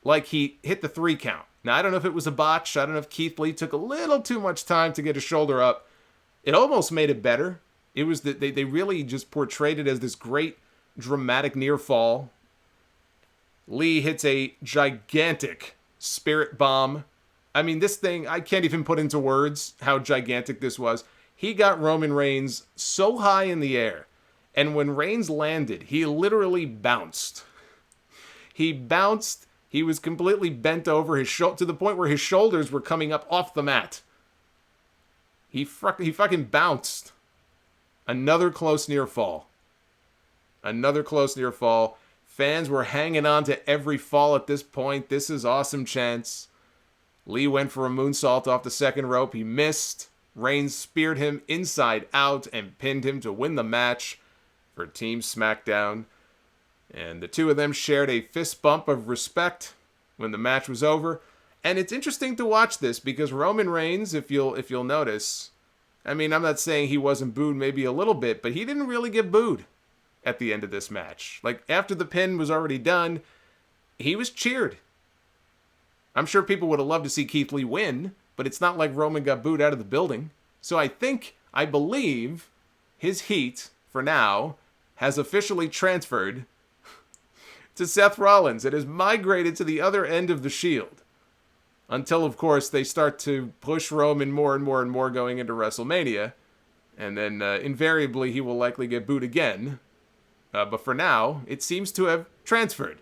A: like he hit the 3 count. Now, I don't know if it was a botch. I don't know if Keith Lee took a little too much time to get his shoulder up. It almost made it better. It was that they really just portrayed it as this great dramatic near fall. Lee hits a gigantic spirit bomb. I mean, this thing, I can't even put into words how gigantic this was. He got Roman Reigns so high in the air. And when Reigns landed, he literally bounced. He bounced. He was completely bent over his shoulder to the point where his shoulders were coming up off the mat. He fucking bounced. Another close near fall. Another close near fall. Fans were hanging on to every fall at this point. This is awesome chance. Lee went for a moonsault off the second rope. He missed. Reigns speared him inside out and pinned him to win the match for Team SmackDown. And the two of them shared a fist bump of respect when the match was over. And it's interesting to watch this because Roman Reigns, if you'll notice, I mean, I'm not saying he wasn't booed maybe a little bit, but he didn't really get booed at the end of this match. Like, after the pin was already done, he was cheered. I'm sure people would have loved to see Keith Lee win, but it's not like Roman got booed out of the building. So I believe, his heat, for now, has officially transferred to Seth Rollins. It has migrated to the other end of the Shield. Until, of course, they start to push Roman more and more and more going into WrestleMania. And then, invariably, he will likely get booed again. But for now, it seems to have transferred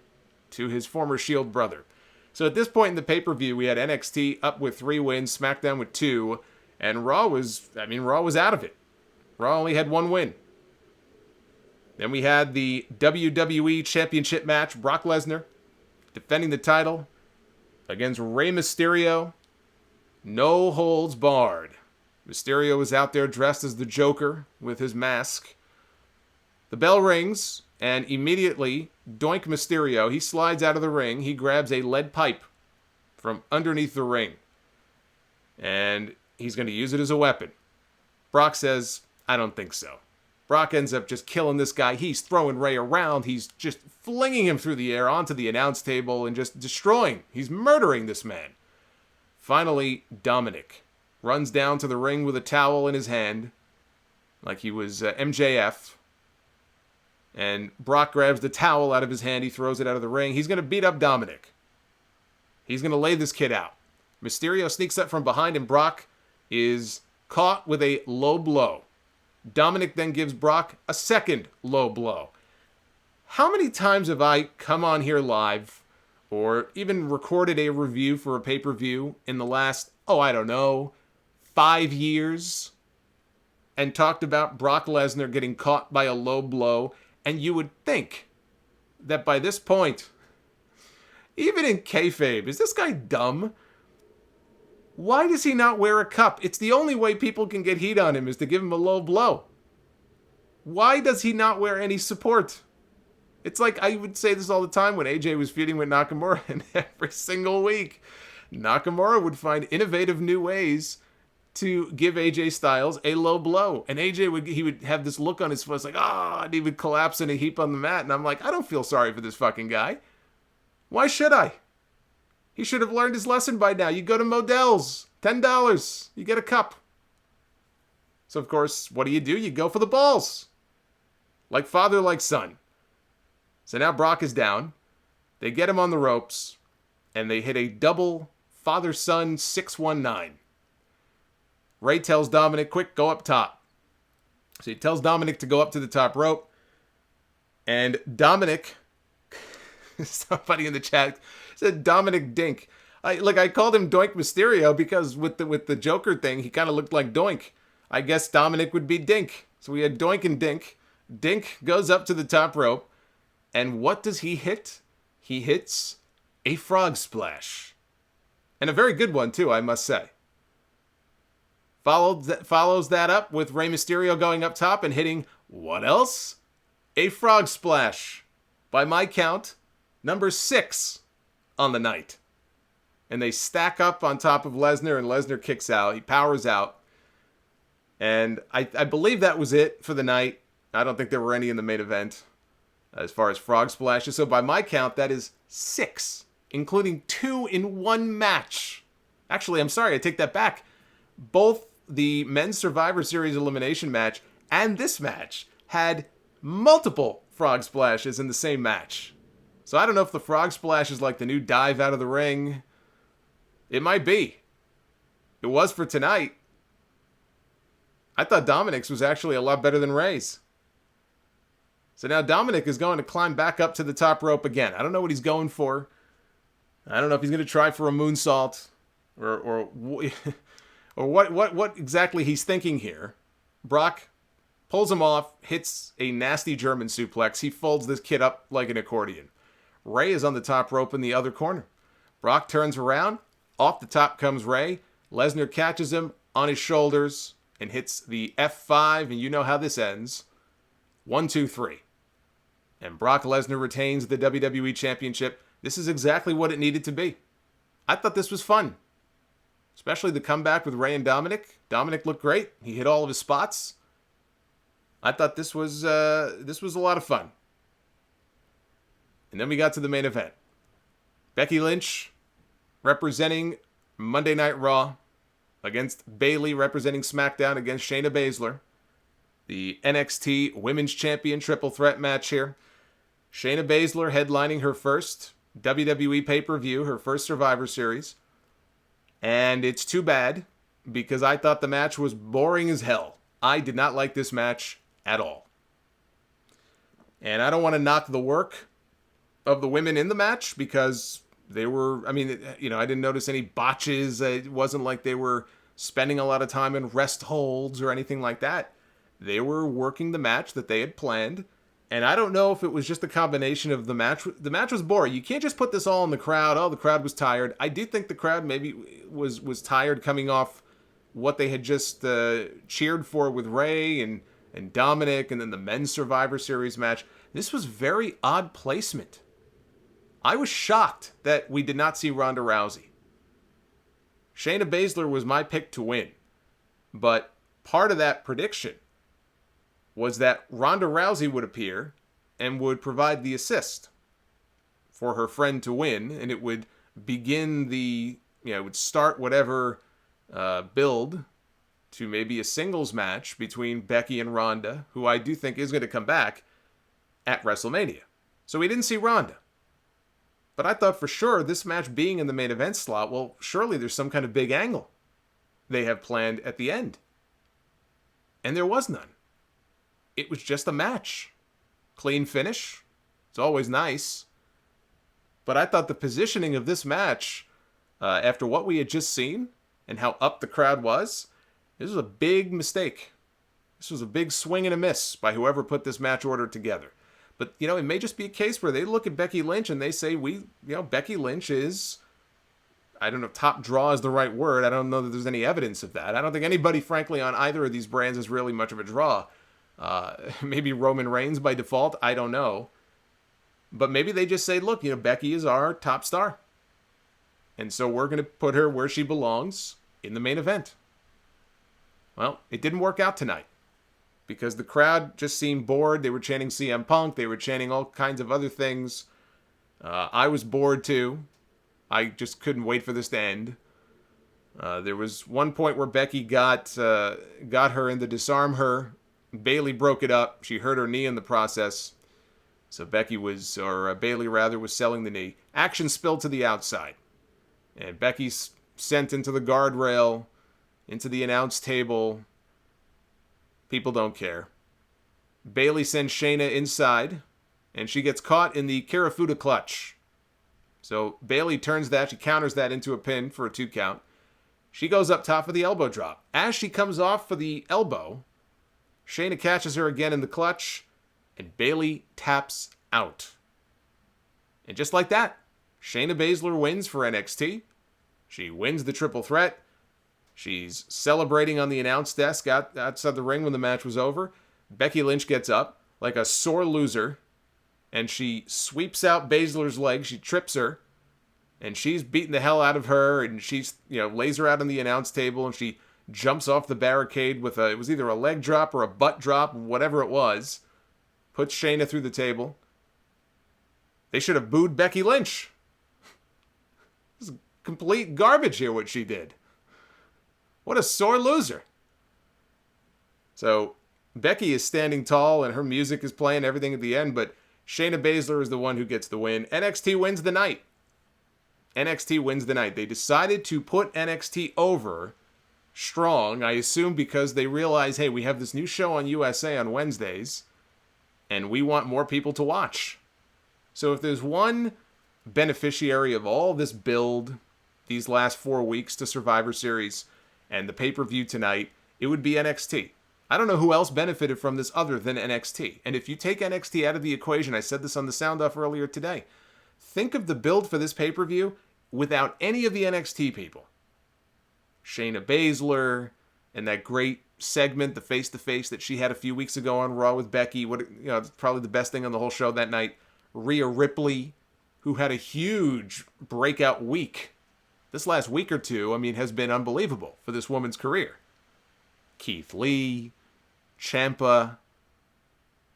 A: to his former Shield brother. So at this point in the pay-per-view, we had NXT up with 3 wins, SmackDown with 2, and Raw was out of it. Raw only had 1 win. Then we had the WWE Championship match, Brock Lesnar defending the title against Rey Mysterio. No holds barred. Mysterio was out there dressed as the Joker with his mask. The bell rings, and immediately, Doink Mysterio, he slides out of the ring. He grabs a lead pipe from underneath the ring. And he's going to use it as a weapon. Brock says, I don't think so. Brock ends up just killing this guy. He's throwing Rey around. He's just flinging him through the air onto the announce table and just destroying. He's murdering this man. Finally, Dominic runs down to the ring with a towel in his hand. like he was MJF. And Brock grabs the towel out of his hand. He throws it out of the ring. He's going to beat up Dominic. He's going to lay this kid out. Mysterio sneaks up from behind, and Brock is caught with a low blow. Dominic then gives Brock a second low blow. How many times have I come on here live or even recorded a review for a pay-per-view in the last, 5 years and talked about Brock Lesnar getting caught by a low blow? And you would think that by this point, even in kayfabe, is this guy dumb? Why does he not wear a cup? It's the only way people can get heat on him is to give him a low blow. Why does he not wear any support? It's like I would say this all the time when AJ was feuding with Nakamura, and every single week, Nakamura would find innovative new ways to give AJ Styles a low blow. And AJ would have this look on his face like, and he would collapse in a heap on the mat. And I'm like, I don't feel sorry for this fucking guy. Why should I? He should have learned his lesson by now. You go to Modell's, $10, you get a cup. So of course, what do? You go for the balls. Like father, like son. So now Brock is down. They get him on the ropes, and they hit a double father-son 619. Rey tells Dominic, quick, go up top. So he tells Dominic to go up to the top rope. And Dominic, somebody in the chat said Dominic Dink. I called him Doink Mysterio because with the Joker thing, he kind of looked like Doink. I guess Dominic would be Dink. So we had Doink and Dink. Dink goes up to the top rope. And what does he hit? He hits a frog splash. And a very good one, too, I must say. Follows that up with Rey Mysterio going up top and hitting what else? A frog splash. By my count, number 6 on the night. And they stack up on top of Lesnar, and Lesnar kicks out. He powers out. And I believe that was it for the night. I don't think there were any in the main event as far as frog splashes. So by my count, that is 6, including 2 in one match. Actually, I'm sorry, I take that back. Both the men's Survivor Series elimination match and this match had multiple frog splashes in the same match. So I don't know if the frog splash is like the new dive out of the ring. It might be. It was for tonight. I thought Dominic's was actually a lot better than Rey's. So now Dominic is going to climb back up to the top rope again. I don't know what he's going for. I don't know if he's going to try for a moonsault or what exactly he's thinking here. Brock pulls him off, hits a nasty German suplex. He folds this kid up like an accordion. Rey is on the top rope in the other corner. Brock turns around. Off the top comes Rey. Lesnar catches him on his shoulders and hits the F5, and you know how this ends. 1, 2, 3. And Brock Lesnar retains the WWE Championship. This is exactly what it needed to be. I thought this was fun. Especially the comeback with Rey and Dominic. Dominic looked great. He hit all of his spots. I thought this was a lot of fun. And then we got to the main event. Becky Lynch representing Monday Night Raw against Bayley representing SmackDown against Shayna Baszler. The NXT Women's Champion triple threat match here. Shayna Baszler headlining her first WWE pay-per-view, her first Survivor Series. And it's too bad because I thought the match was boring as hell. I did not like this match at all. And I don't want to knock the work of the women in the match because they were, I didn't notice any botches. It wasn't like they were spending a lot of time in rest holds or anything like that. They were working the match that they had planned. And I don't know if it was just a combination of the match. The match was boring. You can't just put this all in the crowd. Oh, the crowd was tired. I do think the crowd maybe was tired coming off what they had just cheered for with Rey and Dominic and then the men's Survivor Series match. This was very odd placement. I was shocked that we did not see Ronda Rousey. Shayna Baszler was my pick to win. But part of that prediction was that Ronda Rousey would appear and would provide the assist for her friend to win, and it would begin it would start whatever build to maybe a singles match between Becky and Ronda, who I do think is going to come back at WrestleMania. So we didn't see Ronda. But I thought for sure this match being in the main event slot, well, surely there's some kind of big angle they have planned at the end. And there was none. It was just a match. Clean finish. It's always nice. But I thought the positioning of this match, after what we had just seen and how up the crowd was, this was a big mistake. This was a big swing and a miss by whoever put this match order together. But, it may just be a case where they look at Becky Lynch and they say, Becky Lynch is, I don't know if top draw is the right word. I don't know that there's any evidence of that. I don't think anybody, frankly, on either of these brands is really much of a draw. Maybe Roman Reigns by default. I don't know. But maybe they just say, look, Becky is our top star. And so we're going to put her where she belongs in the main event. Well, it didn't work out tonight. Because the crowd just seemed bored. They were chanting CM Punk. They were chanting all kinds of other things. I was bored too. I just couldn't wait for this to end. There was one point where Becky got her in the disarm her. Bayley broke it up. She hurt her knee in the process. So Bayley was selling the knee. Action spilled to the outside. And Becky's sent into the guardrail, into the announce table. People don't care. Bayley sends Shayna inside, and she gets caught in the Kirifuda clutch. So Bayley turns that, she counters that into a pin for a 2 count. She goes up top for the elbow drop. As she comes off for the elbow, Shayna catches her again in the clutch, and Bayley taps out. And just like that, Shayna Baszler wins for NXT. She wins the triple threat. She's celebrating on the announce desk outside the ring when the match was over. Becky Lynch gets up like a sore loser, and she sweeps out Baszler's leg. She trips her, and she's beating the hell out of her, and she's, lays her out on the announce table, and she jumps off the barricade with it was either a leg drop or a butt drop, whatever it was. Puts Shayna through the table. They should have booed Becky Lynch. This is complete garbage here, what she did. What a sore loser. So, Becky is standing tall and her music is playing, everything at the end, but Shayna Baszler is the one who gets the win. NXT wins the night. NXT wins the night. They decided to put NXT over strong, I assume because they realize, hey, we have this new show on USA on Wednesdays, and we want more people to watch. So if there's one beneficiary of all this build, these last 4 weeks to Survivor Series, and the pay-per-view tonight, it would be NXT. I don't know who else benefited from this other than NXT. And if you take NXT out of the equation, I said this on the Sound Off earlier today, think of the build for this pay-per-view without any of the NXT people. Shayna Baszler, and that great segment, the face-to-face that she had a few weeks ago on Raw with Becky, probably the best thing on the whole show that night. Rhea Ripley, who had a huge breakout week. This last week or two, has been unbelievable for this woman's career. Keith Lee, Ciampa,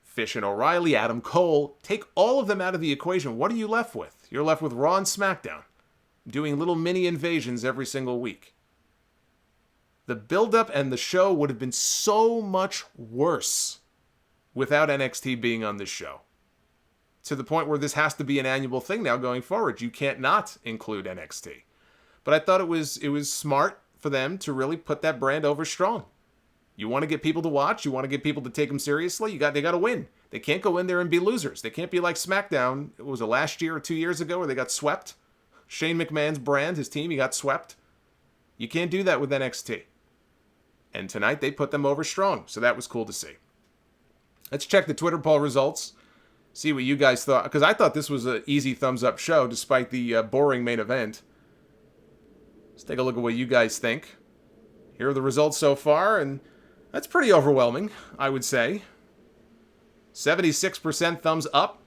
A: Fish and O'Reilly, Adam Cole. Take all of them out of the equation. What are you left with? You're left with Raw and SmackDown, doing little mini invasions every single week. The build-up and the show would have been so much worse without NXT being on this show. To the point where this has to be an annual thing now going forward. You can't not include NXT. But I thought it was smart for them to really put that brand over strong. You want to get people to watch. You want to get people to take them seriously. They got to win. They can't go in there and be losers. They can't be like SmackDown. It was last year or 2 years ago where they got swept. Shane McMahon's brand, his team, he got swept. You can't do that with NXT. And tonight they put them over strong. So that was cool to see. Let's check the Twitter poll results. See what you guys thought. Because I thought this was an easy thumbs up show despite the boring main event. Let's take a look at what you guys think. Here are the results so far, and that's pretty overwhelming, I would say. 76% thumbs up,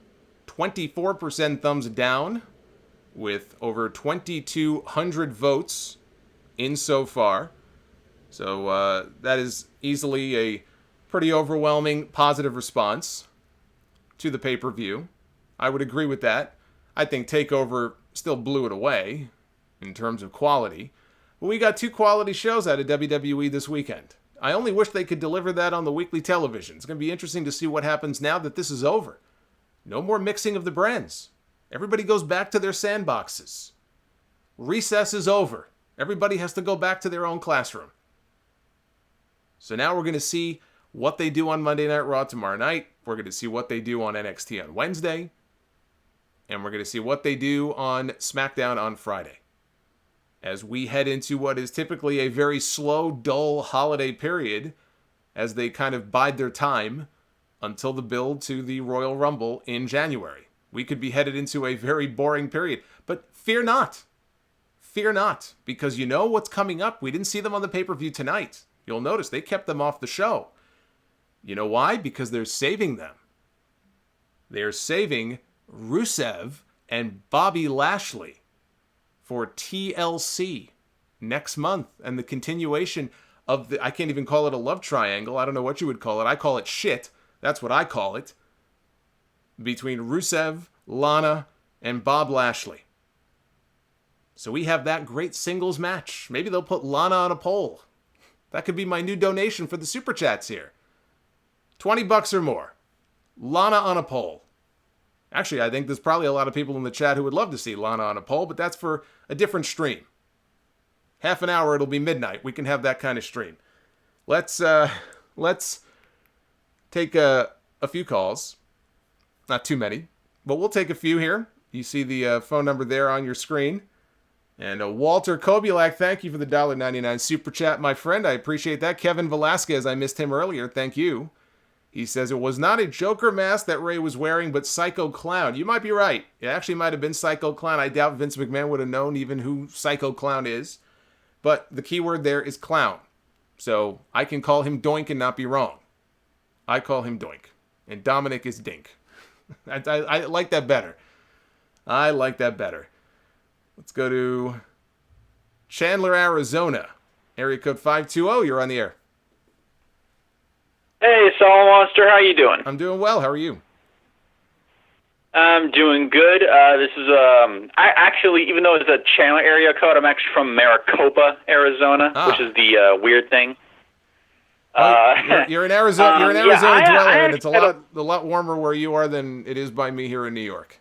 A: 24% thumbs down, with over 2,200 votes in so far. So that is easily a pretty overwhelming positive response to the pay-per-view. I would agree with that. I think TakeOver still blew it away in terms of quality. But we got 2 quality shows out of WWE this weekend. I only wish they could deliver that on the weekly television. It's going to be interesting to see what happens now that this is over. No more mixing of the brands. Everybody goes back to their sandboxes. Recess is over. Everybody has to go back to their own classroom. So now we're going to see what they do on Monday Night Raw tomorrow night. We're going to see what they do on NXT on Wednesday. And we're going to see what they do on SmackDown on Friday. As we head into what is typically a very slow, dull holiday period, as they kind of bide their time until the build to the Royal Rumble in January. We could be headed into a very boring period. But fear not. Fear not. Because you know what's coming up. We didn't see them on the pay-per-view tonight. You'll notice they kept them off the show. You know why? Because they're saving them. They're saving Rusev and Bobby Lashley for TLC next month, and the continuation of the, I can't even call it a love triangle. I don't know what you would call it. I call it shit. That's what I call it. Between Rusev, Lana, and Bob Lashley. So we have that great singles match. Maybe they'll put Lana on a pole. That could be my new donation for the Super Chats here. $20 or more. Lana on a pole. Actually, I think there's probably a lot of people in the chat who would love to see Lana on a pole, but that's for a different stream. Half an hour, it'll be midnight. We can have that kind of stream. Let's take a few calls. Not too many, but we'll take a few here. You see the phone number there on your screen. And Walter Kobielak, thank you for the $1.99 Super Chat, my friend. I appreciate that. Kevin Velasquez, I missed him earlier. Thank you. He says, it was not a Joker mask that Rey was wearing, but Psycho Clown. You might be right. It actually might have been Psycho Clown. I doubt Vince McMahon would have known even who Psycho Clown is. But the key word there is clown. So I can call him Doink and not be wrong. I call him Doink. And Dominic is Dink. I like that better. I like that better. Let's go to Chandler, Arizona. Area code 520. You're on the air.
B: Hey, Solomonster, how you doing?
A: I'm doing well. How are you?
B: I'm doing good. This is I actually, even though it's a Chandler area code, I'm actually from Maricopa, Arizona, which is the weird thing.
A: You're in Arizona. You're an Arizona dweller, and it's a lot warmer where you are than it is by me here in New York.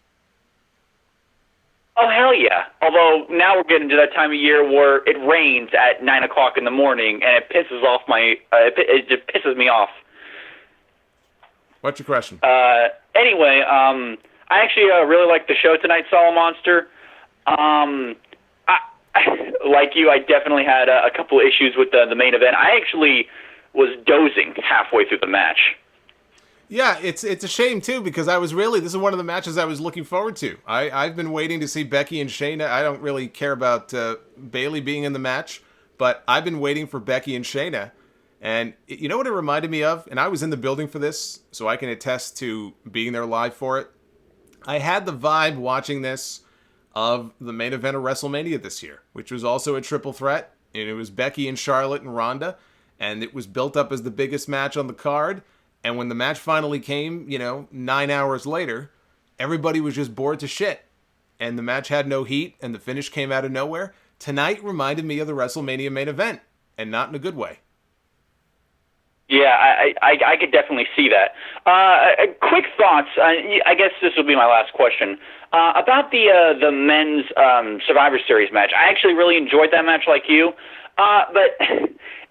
B: Oh hell yeah! Although now we're getting to that time of year where it rains at 9 o'clock in the morning, and it pisses off it just pisses me off.
A: What's your question?
B: Anyway, I actually really like the show tonight, Solomonster. Like you, I definitely had a couple issues with the main event. I actually was dozing halfway through the match.
A: Yeah, it's a shame, too, because this is one of the matches I was looking forward to. I've been waiting to see Becky and Shayna. I don't really care about Bayley being in the match, but I've been waiting for Becky and Shayna. And you know what it reminded me of? And I was in the building for this, so I can attest to being there live for it. I had the vibe watching this of the main event of WrestleMania this year, which was also a triple threat. And it was Becky and Charlotte and Ronda. And it was built up as the biggest match on the card. And when the match finally came, 9 hours later, everybody was just bored to shit. And the match had no heat, and the finish came out of nowhere. Tonight reminded me of the WrestleMania main event, and not in a good way.
B: Yeah, I could definitely see that. Quick thoughts. I guess this will be my last question. About the men's Survivor Series match. I actually really enjoyed that match like you. But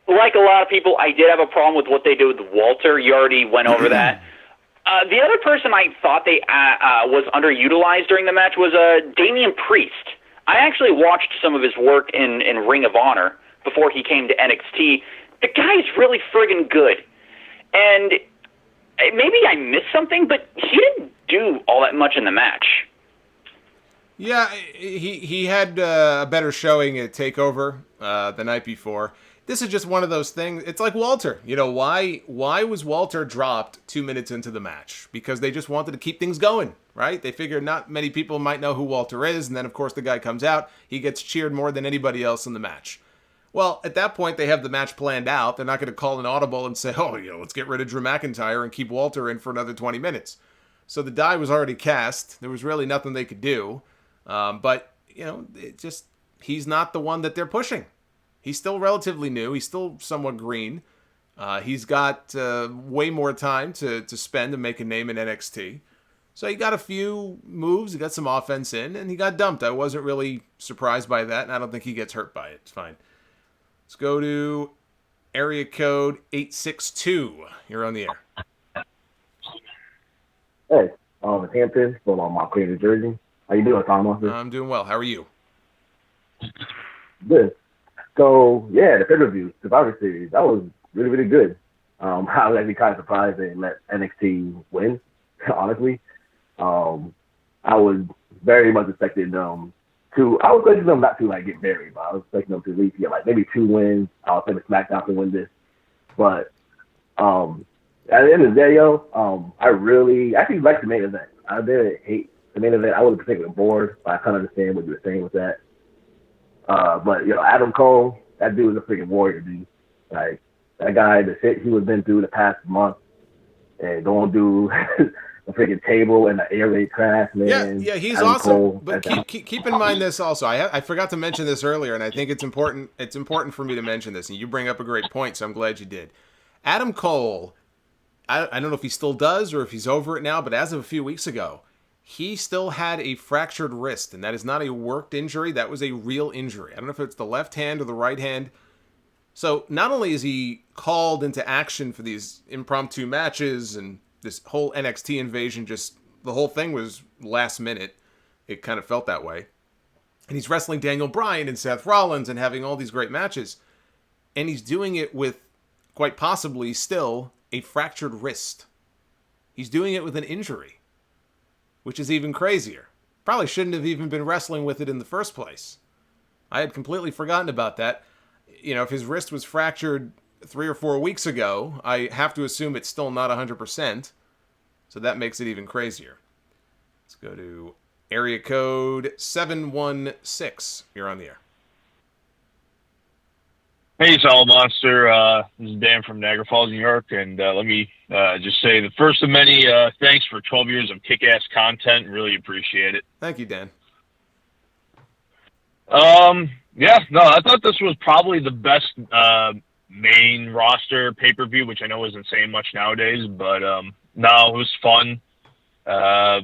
B: like a lot of people, I did have a problem with what they did with Walter. You already went over that. The other person I thought they was underutilized during the match was Damian Priest. I actually watched some of his work in Ring of Honor before he came to NXT. The guy's really friggin' good. And maybe I missed something, but he didn't do all that much in the match.
A: Yeah, he had a better showing at TakeOver the night before. This is just one of those things. It's like Walter. Why was Walter dropped 2 minutes into the match? Because they just wanted to keep things going, right? They figured not many people might know who Walter is, and then, of course, the guy comes out. He gets cheered more than anybody else in the match. Well, at that point, they have the match planned out. They're not going to call an audible and say, let's get rid of Drew McIntyre and keep Walter in for another 20 minutes. So the die was already cast. There was really nothing they could do. But he's not the one that they're pushing. He's still relatively new. He's still somewhat green. He's got way more time to spend and make a name in NXT. So he got a few moves, he got some offense in, and he got dumped. I wasn't really surprised by that, and I don't think he gets hurt by it. It's fine. Let's go to area code 862. You're on the air.
C: Hey, it's Hampton from Mount Clear, New Jersey. How you doing, Solomonster?
A: I'm doing well. How are you?
C: Good. So, yeah, the pay-per-view, Survivor Series, that was really, really good. I was actually kind of surprised they let NXT win, honestly. I was very much expecting them I was expecting them not to, like, get buried, but I was expecting them to at least get, like, maybe 2 wins. I was expecting SmackDown to win this. But at the end of the day, I really actually liked the main event. I didn't hate the main event. I wasn't particularly bored, but I kind of understand what you were saying with that. But, Adam Cole, that dude was a freaking warrior, dude. Like, that guy, the shit he was been through the past month, and going through a freaking table and the air raid crash, man.
A: Yeah, he's
C: Adam
A: awesome.
C: Cole,
A: but keep in mind this also. I forgot to mention this earlier, and I think it's important. It's important for me to mention this, and you bring up a great point, so I'm glad you did. Adam Cole, I don't know if he still does or if he's over it now, but as of a few weeks ago, he still had a fractured wrist, and that is not a worked injury. That was a real injury. I don't know if it's the left hand or the right hand. So not only is he called into action for these impromptu matches and this whole NXT invasion, just the whole thing was last minute. It kind of felt that way. And he's wrestling Daniel Bryan and Seth Rollins and having all these great matches. And he's doing it with, quite possibly still, a fractured wrist. He's doing it with an injury, which is even crazier. Probably shouldn't have even been wrestling with it in the first place. I had completely forgotten about that. If his wrist was fractured 3 or 4 weeks ago, I have to assume it's still not 100%. So that makes it even crazier. Let's go to area code 716. You're on the air.
D: Hey, Solomonster. This is Dan from Niagara Falls, New York. And let me just say the first of many thanks for 12 years of kick-ass content. Really appreciate it.
A: Thank you, Dan.
D: I thought this was probably the best main roster pay-per-view, which I know isn't saying much nowadays, but no, it was fun. I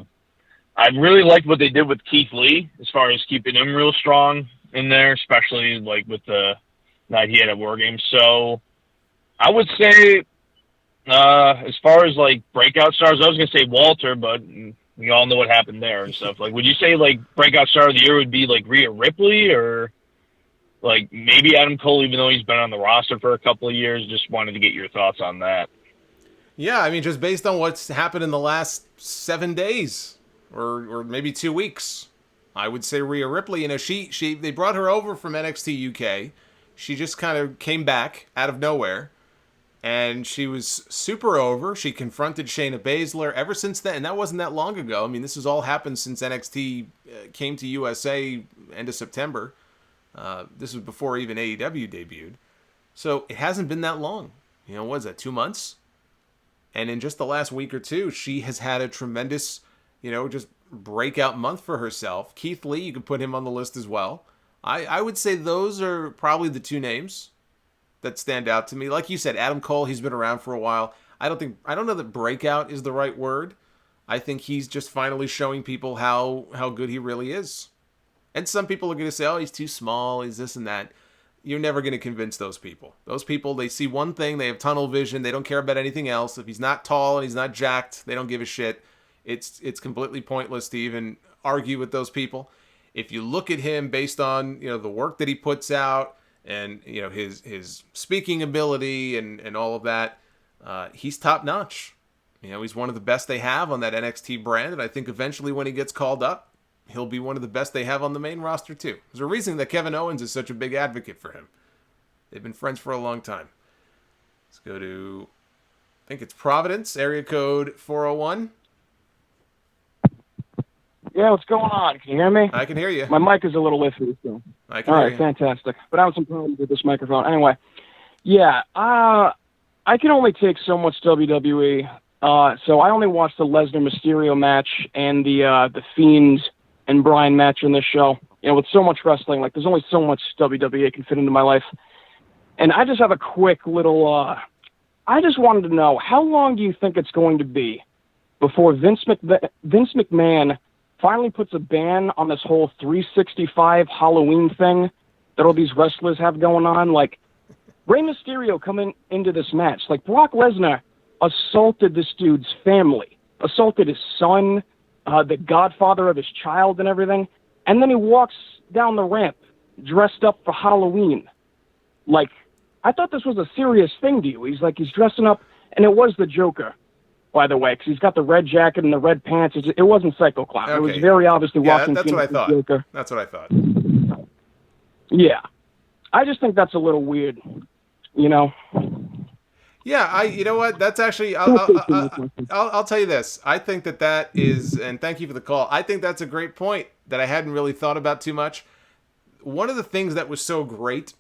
D: really liked what they did with Keith Lee as far as keeping him real strong in there, especially like with the night he had at War Games. So I would say as far as like breakout stars, I was going to say Walter, but we all know what happened there and stuff. Like, would you say like breakout star of the year would be like Rhea Ripley or like maybe Adam Cole, even though he's been on the roster for a couple of years? Just wanted to get your thoughts on that.
A: Yeah, I mean, just based on what's happened in the last 7 days or maybe 2 weeks, I would say Rhea Ripley. They brought her over from NXT UK. She just kind of came back out of nowhere, and she was super over. She confronted Shayna Baszler ever since then, and that wasn't that long ago. I mean, this has all happened since NXT came to USA end of September. This was before even AEW debuted. So it hasn't been that long. What is that, 2 months? And in just the last week or two, she has had a tremendous, just breakout month for herself. Keith Lee, you can put him on the list as well. I would say those are probably the 2 names that stand out to me. Like you said, Adam Cole, he's been around for a while. I don't know that breakout is the right word. I think he's just finally showing people how good he really is. And some people are going to say, oh, he's too small, he's this and that. You're never going to convince those people. Those people, they see one thing, they have tunnel vision, they don't care about anything else. If he's not tall and he's not jacked, they don't give a shit. It's completely pointless to even argue with those people. If you look at him based on, the work that he puts out and, his speaking ability and all of that, he's top notch. He's one of the best they have on that NXT brand. And I think eventually when he gets called up, he'll be one of the best they have on the main roster too. There's a reason that Kevin Owens is such a big advocate for him. They've been friends for a long time. Let's go to, I think it's Providence, area code 401.
E: Yeah, what's going on? Can you hear me?
A: I can hear you.
E: My mic is a little iffy. So.
A: I can hear you.
E: Fantastic. But I have some problems with this microphone. Anyway, yeah, I can only take so much WWE. So I only watched the Lesnar Mysterio match and the Fiend and Bryan match in this show. With so much wrestling, like there's only so much WWE can fit into my life. And I just have a quick little I just wanted to know, how long do you think it's going to be before Vince McMahon finally puts a ban on this whole 365 Halloween thing that all these wrestlers have going on? Like, Rey Mysterio coming into this match, like, Brock Lesnar assaulted this dude's family, assaulted his son, the godfather of his child and everything, and then he walks down the ramp dressed up for Halloween. Like, I thought this was a serious thing to you. He's dressing up, and it was the Joker, by the way, because he's got the red jacket and the red pants. It wasn't Psycho Clown. Okay. It was very obviously walking
A: that's what I thought.
E: Joker.
A: That's what I thought.
E: Yeah. I just think that's a little weird, you know?
A: Yeah, you know what? That's actually, I'll tell you this. I think that is, and thank you for the call, I think that's a great point that I hadn't really thought about too much. One of the things that was so great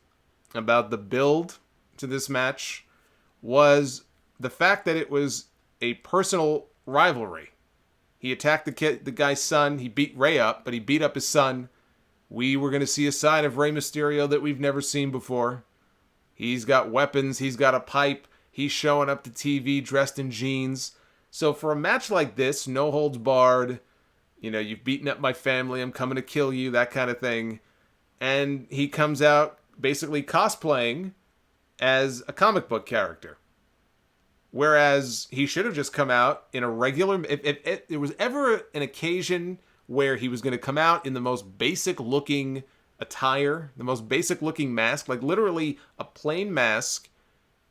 A: about the build to this match was the fact that it was a personal rivalry. He attacked the guy's son. He beat Rey up, but he beat up his son. We were going to see a side of Rey Mysterio that we've never seen before. He's got weapons. He's got a pipe. He's showing up to TV dressed in jeans. So for a match like this, no holds barred, you know, you've beaten up my family, I'm coming to kill you, that kind of thing. And he comes out basically cosplaying as a comic book character. Whereas he should have just come out in a regular... If there was ever an occasion where he was going to come out in the most basic-looking attire, the most basic-looking mask, like literally a plain mask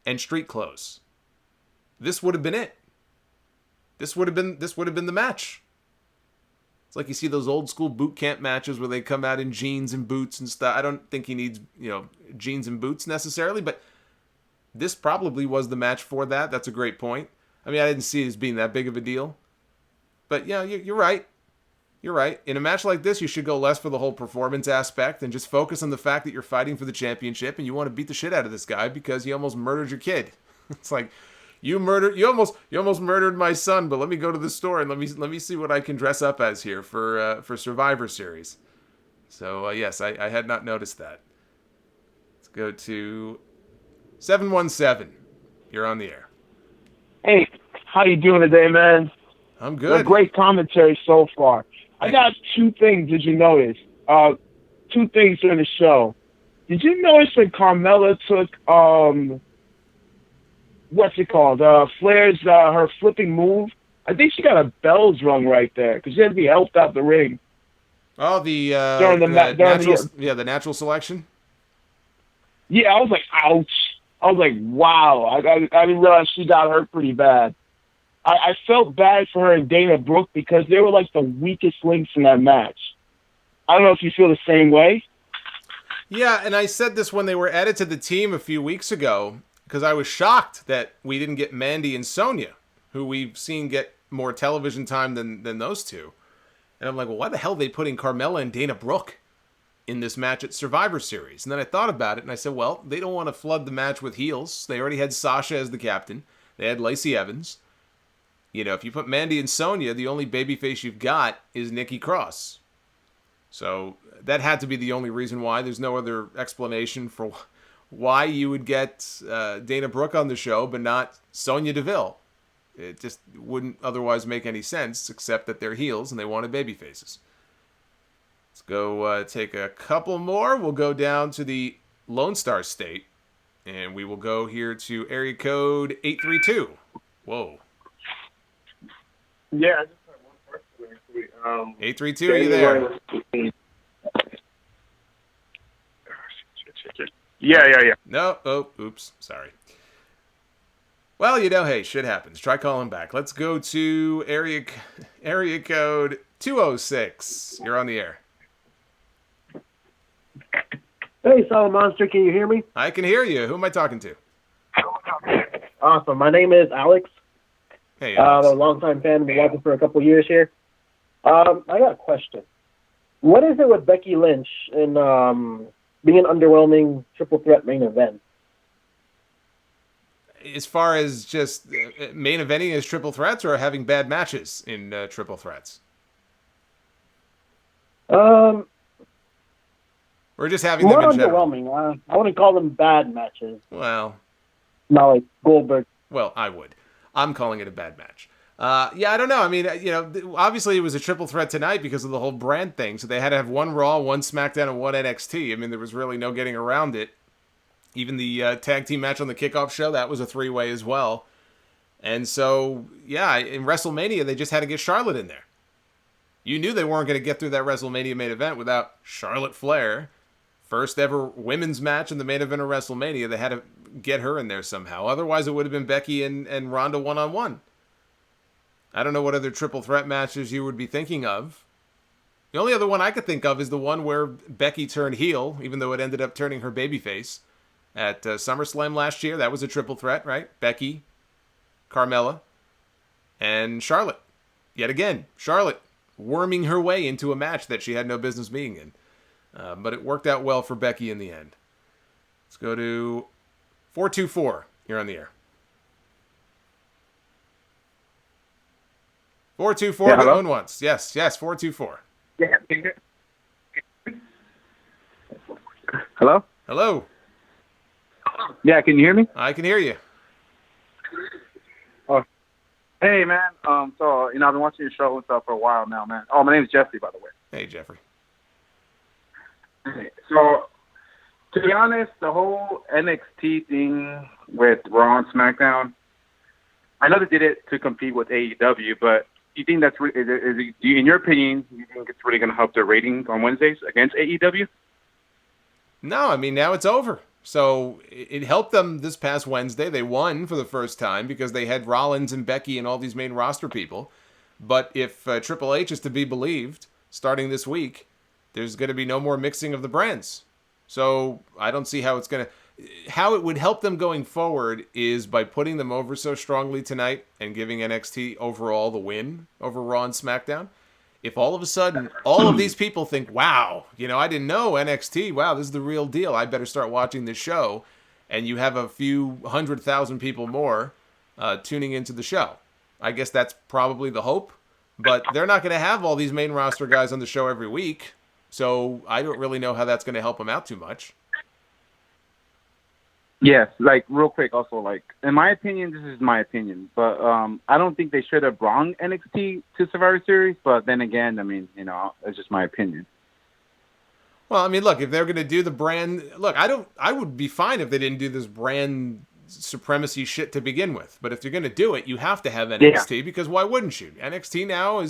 A: and street clothes, this would have been it. This would have been the match. It's like you see those old school boot camp matches where they come out in jeans and boots and stuff. I don't think he needs, jeans and boots necessarily, but this probably was the match for that. That's a great point. I mean, I didn't see it as being that big of a deal. But yeah, you're right. You're right. In a match like this, you should go less for the whole performance aspect and just focus on the fact that you're fighting for the championship and you want to beat the shit out of this guy because he almost murdered your kid. It's like, you almost murdered my son, but let me go to the store and let me see what I can dress up as here for Survivor Series. So yes, I had not noticed that. Let's go to 717. You're on the air.
F: Hey, how you doing today, man?
A: I'm good.
F: Great commentary so far. I got two things. Did you notice? Two things during the show. Did you notice when Carmella took what's it called? Flair's her flipping move. I think she got a bells rung right there because she had to be helped out the ring.
A: Oh, the natural selection.
F: Yeah, I was like, ouch. I was like, wow. I didn't realize she got hurt pretty bad. I felt bad for her and Dana Brooke because they were like the weakest links in that match. I don't know if you feel the same way.
A: Yeah, and I said this when they were added to the team a few weeks ago because I was shocked that we didn't get Mandy and Sonya, who we've seen get more television time than those two. And I'm like, well, why the hell are they putting Carmella and Dana Brooke in this match at Survivor Series? And then I thought about it and I said, well, they don't want to flood the match with heels. They already had Sasha as the captain. They had Lacey Evans. If you put Mandy and Sonya, the only babyface you've got is Nikki Cross. So that had to be the only reason why. There's no other explanation for why you would get Dana Brooke on the show, but not Sonya Deville. It just wouldn't otherwise make any sense, except that they're heels and they wanted babyfaces. Let's go take a couple more. We'll go down to the Lone Star State, and we will go here to area code 832. Whoa.
F: Yeah, I just had one question.
A: 832, are you there?
F: Yeah.
A: No, oops, sorry. Well, hey, shit happens. Try calling back. Let's go to area code 206. You're on the air.
G: Hey, Solomonster, can you hear me?
A: I can hear you. Who am I talking to?
G: Awesome. My name is Alex.
A: Hey, Alex.
G: I'm a longtime fan. Been watching for a couple years here. I got a question. What is it with Becky Lynch in being an underwhelming triple threat main event?
A: As far as just main eventing as triple threats or having bad matches in triple threats? Or just having
G: more
A: them in general?
G: underwhelming. I wouldn't call them bad matches.
A: Well,
G: not like Goldberg
A: Well, I would. I'm calling it a bad match. Yeah, I don't know. I mean, obviously it was a triple threat tonight because of the whole brand thing. So they had to have one Raw, one SmackDown, and one NXT. I mean, there was really no getting around it. Even the tag team match on the kickoff show, that was a three-way as well. And so, yeah, in WrestleMania, they just had to get Charlotte in there. You knew they weren't going to get through that WrestleMania main event without Charlotte Flair. First ever women's match in the main event of WrestleMania. They had to get her in there somehow. Otherwise, it would have been Becky and Ronda one-on-one. I don't know what other triple threat matches you would be thinking of. The only other one I could think of is the one where Becky turned heel, even though it ended up turning her babyface at SummerSlam last year. That was a triple threat, right? Becky, Carmella, and Charlotte. Yet again, Charlotte worming her way into a match that she had no business being in. But it worked out well for Becky in the end. Let's go to 424. You're on the air. 424,
H: yeah,
A: going once. Yes, 424.
H: Yeah. Hello?
A: Hello.
H: Yeah, can you hear me?
A: I can hear you.
H: Oh, hey, man. So, I've been watching your show and stuff for a while now, man. Oh, my name is Jesse, by the way.
A: Hey, Jeffrey.
H: So, to be honest, the whole NXT thing with Raw and SmackDown, I know they did it to compete with AEW, but do you think that's in your opinion, do you think it's really going to help their ratings on Wednesdays against AEW?
A: No, I mean, now it's over. So it helped them this past Wednesday. They won for the first time because they had Rollins and Becky and all these main roster people. But if Triple H is to be believed, starting this week, there's going to be no more mixing of the brands. So I don't see how it's going to... How it would help them going forward is by putting them over so strongly tonight and giving NXT overall the win over Raw and SmackDown. If all of a sudden, all of these people think, wow, I didn't know NXT, wow, this is the real deal, I better start watching this show, and you have a few 100,000 people more tuning into the show. I guess that's probably the hope, but they're not going to have all these main roster guys on the show every week, so I don't really know how that's going to help them out too much.
H: Yes, real quick also, in my opinion, this is my opinion, but I don't think they should have brought NXT to Survivor Series, but then again, I mean, it's just my opinion.
A: Well, I mean, look, if they're going to do the brand, I would be fine if they didn't do this brand supremacy shit to begin with, but if you're going to do it, you have to have NXT, because why wouldn't you? NXT now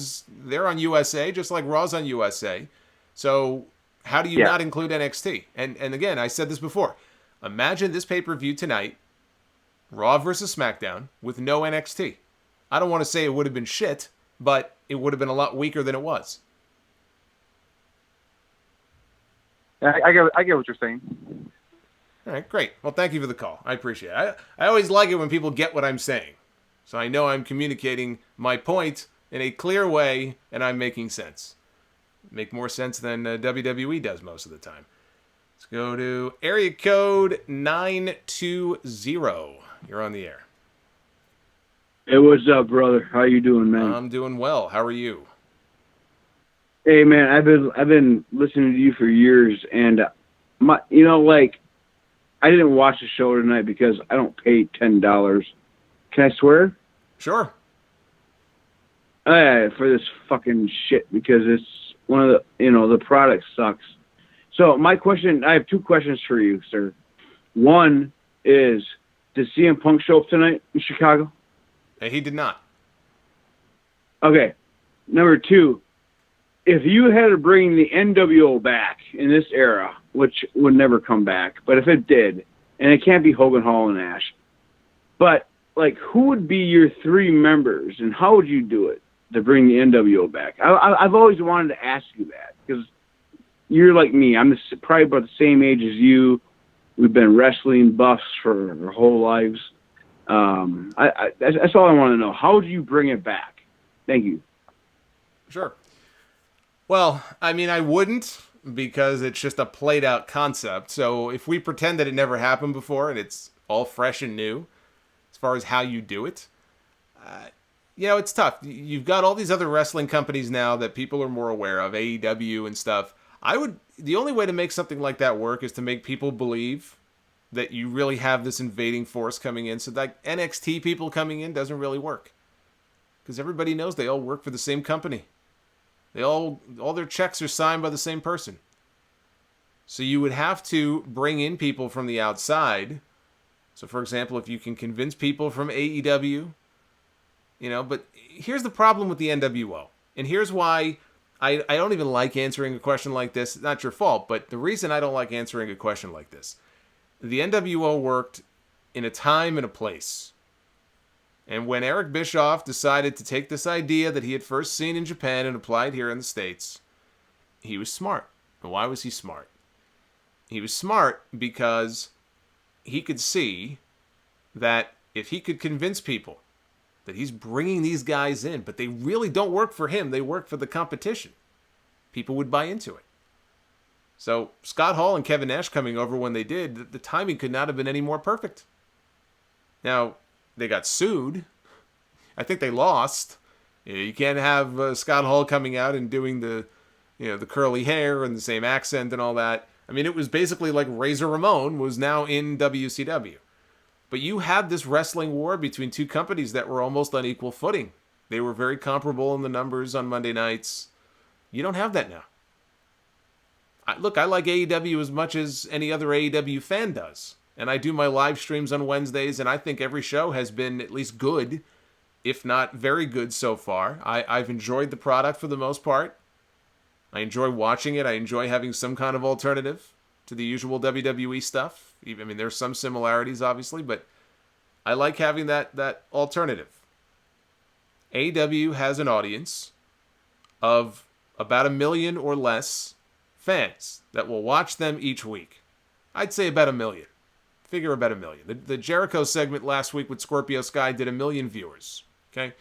A: they're on USA, just like Raw's on USA, so how do you not include NXT? And again, I said this before, imagine this pay-per-view tonight, Raw versus SmackDown, with no NXT. I don't want to say it would have been shit, but it would have been a lot weaker than it was.
H: I get what you're saying.
A: All right, great. Well, thank you for the call. I appreciate it. I always like it when people get what I'm saying. So I know I'm communicating my point in a clear way, and I'm making sense. Make more sense than WWE does most of the time. Let's go to area code 920. You're on the air.
I: Hey, what's up, brother? How you doing, man?
A: I'm doing well. How are you?
I: Hey, man, I've been listening to you for years, and I didn't watch the show tonight because I don't pay $10. Can I swear?
A: Sure.
I: For this fucking shit, because it's one of the product sucks. So my question, I have two questions for you, sir. One is, did CM Punk show up tonight in Chicago?
A: He did not.
I: Okay. Number two, if you had to bring the NWO back in this era, which would never come back, but if it did, and it can't be Hogan, Hall, and Nash, but who would be your three members, and how would you do it to bring the NWO back? I've always wanted to ask you that, because you're like me. I'm probably about the same age as you. We've been wrestling buffs for our whole lives. That's all I want to know. How do you bring it back? Thank you.
A: Sure. Well, I mean, I wouldn't, because it's just a played out concept. So if we pretend that it never happened before and it's all fresh and new, as far as how you do it, it's tough. You've got all these other wrestling companies now that people are more aware of, AEW and stuff. The only way to make something like that work is to make people believe that you really have this invading force coming in. So that NXT people coming in doesn't really work. Because everybody knows they all work for the same company. All their checks are signed by the same person. So you would have to bring in people from the outside. So for example, if you can convince people from AEW, but here's the problem with the NWO. And here's why I don't even like answering a question like this. It's not your fault, but the reason I don't like answering a question like this. The NWO worked in a time and a place. And when Eric Bischoff decided to take this idea that he had first seen in Japan and apply it here in the States, he was smart. And why was he smart? He was smart because he could see that if he could convince people that he's bringing these guys in, but they really don't work for him, they work for the competition, people would buy into it. So Scott Hall and Kevin Nash coming over when they did, the timing could not have been any more perfect. Now, they got sued. I think they lost. You can't have Scott Hall coming out and doing the curly hair and the same accent and all that. I mean, it was basically like Razor Ramon was now in WCW. But you had this wrestling war between two companies that were almost on equal footing. They were very comparable in the numbers on Monday nights. You don't have that now. Look, I like AEW as much as any other AEW fan does. And I do my live streams on Wednesdays, and I think every show has been at least good, if not very good so far. I've enjoyed the product for the most part. I enjoy watching it. I enjoy having some kind of alternative to the usual WWE stuff. I mean, there's some similarities, obviously, but I like having that alternative. AEW has an audience of about 1 million or less fans that will watch them each week. I'd say about 1 million. Figure about 1 million. The Jericho segment last week with Scorpio Sky did 1 million viewers. Okay?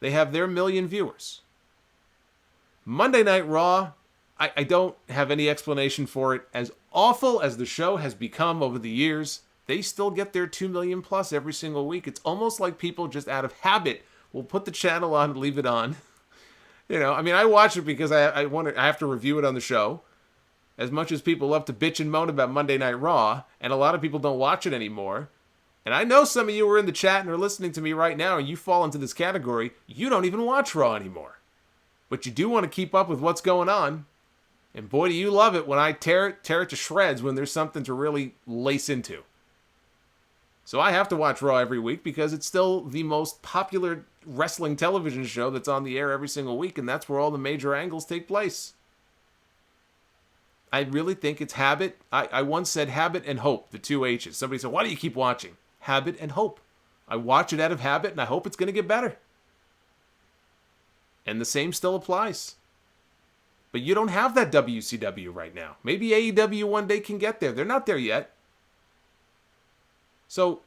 A: They have their 1 million viewers. Monday Night Raw, I don't have any explanation for it. As awful as the show has become over the years, they still get their 2 million plus every single week. It's almost like people just out of habit will put the channel on and leave it on. I mean, I watch it because I have to review it on the show. As much as people love to bitch and moan about Monday Night Raw, and a lot of people don't watch it anymore. And I know some of you are in the chat and are listening to me right now, and you fall into this category. You don't even watch Raw anymore. But you do want to keep up with what's going on. And boy, do you love it when I tear it to shreds when there's something to really lace into. So I have to watch Raw every week because it's still the most popular wrestling television show that's on the air every single week, and that's where all the major angles take place. I really think it's habit. I once said habit and hope, the two H's. Somebody said, why do you keep watching? Habit and hope. I watch it out of habit, and I hope it's going to get better. And the same still applies. But you don't have that WCW right now. Maybe AEW one day can get there. They're not there yet. So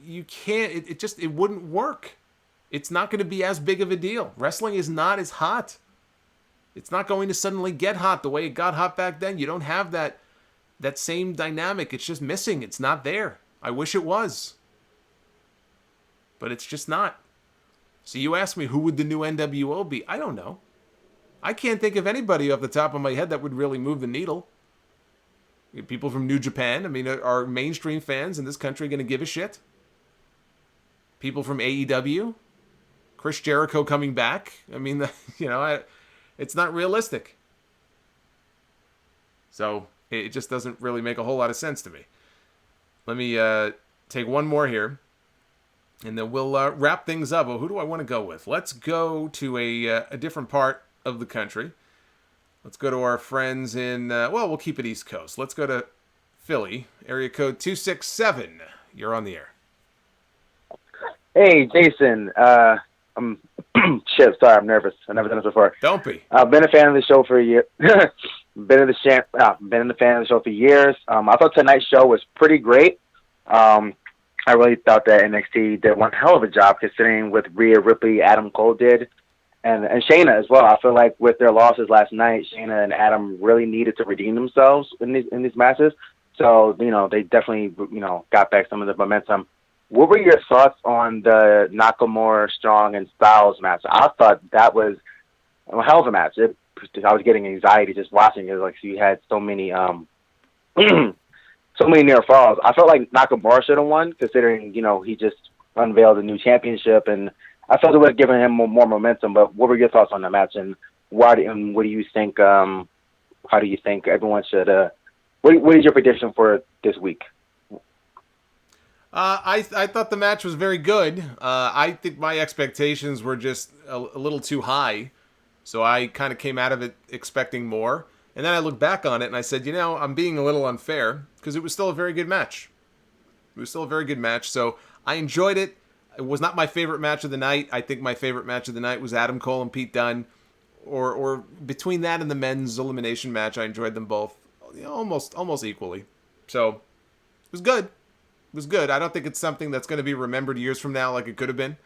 A: you can't, it wouldn't work. It's not going to be as big of a deal. Wrestling is not as hot. It's not going to suddenly get hot the way it got hot back then. You don't have that same dynamic. It's just missing. It's not there. I wish it was. But it's just not. So you ask me, who would the new NWO be? I don't know. I can't think of anybody off the top of my head that would really move the needle. People from New Japan, I mean, are mainstream fans in this country going to give a shit? People from AEW? Chris Jericho coming back? I mean, it's not realistic. So it just doesn't really make a whole lot of sense to me. Let me take one more here, and then we'll wrap things up. Well, who do I want to go with? Let's go to a different part of the country. Let's go to our friends in, we'll keep it East Coast. Let's go to Philly, area code 267. You're on the air.
J: Hey, Jason. I'm sorry, I'm nervous. I've never done this before.
A: Don't be.
J: I've been a fan of the show for a year. been a fan of the show for years. I thought tonight's show was pretty great. I really thought that NXT did one hell of a job considering what Rhea Ripley, Adam Cole did. And Shayna as well. I feel like with their losses last night, Shayna and Adam really needed to redeem themselves in these matches. So, they definitely, got back some of the momentum. What were your thoughts on the Nakamura, Strong, and Styles match? I thought that was a hell of a match. I was getting anxiety just watching it. Like, so you had so many so many near falls. I felt like Nakamura should have won, considering, he just unveiled a new championship, and I felt it would have given him more momentum. But what were your thoughts on the match, and what do you think? How do you think everyone should? What is your prediction for this week?
A: I thought the match was very good. I think my expectations were just a little too high, so I kind of came out of it expecting more. And then I looked back on it and I said, I'm being a little unfair because it was still a very good match. It was still a very good match, so I enjoyed it. It was not my favorite match of the night. I think my favorite match of the night was Adam Cole and Pete Dunne. Or between that and the men's elimination match, I enjoyed them both almost equally. So it was good. It was good. I don't think it's something that's going to be remembered years from now like it could have been.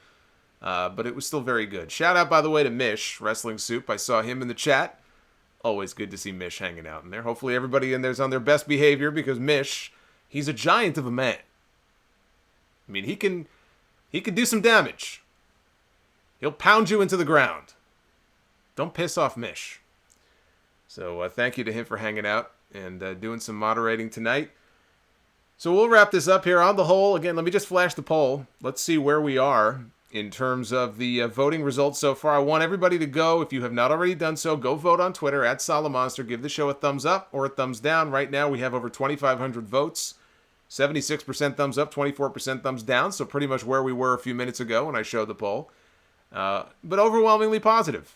A: But it was still very good. Shout out, by the way, to Mish, Wrestling Soup. I saw him in the chat. Always good to see Mish hanging out in there. Hopefully everybody in there's on their best behavior because Mish, he's a giant of a man. I mean, he can do some damage. He'll pound you into the ground. Don't piss off Mish. So thank you to him for hanging out and doing some moderating tonight. So we'll wrap this up here. On the whole, again, let me just flash the poll. Let's see where we are in terms of the voting results so far. I want everybody to go. If you have not already done so, go vote on Twitter at Solomonster. Give the show a thumbs up or a thumbs down. Right now, we have over 2,500 votes. 76% thumbs up, 24% thumbs down. So pretty much where we were a few minutes ago when I showed the poll. But overwhelmingly positive,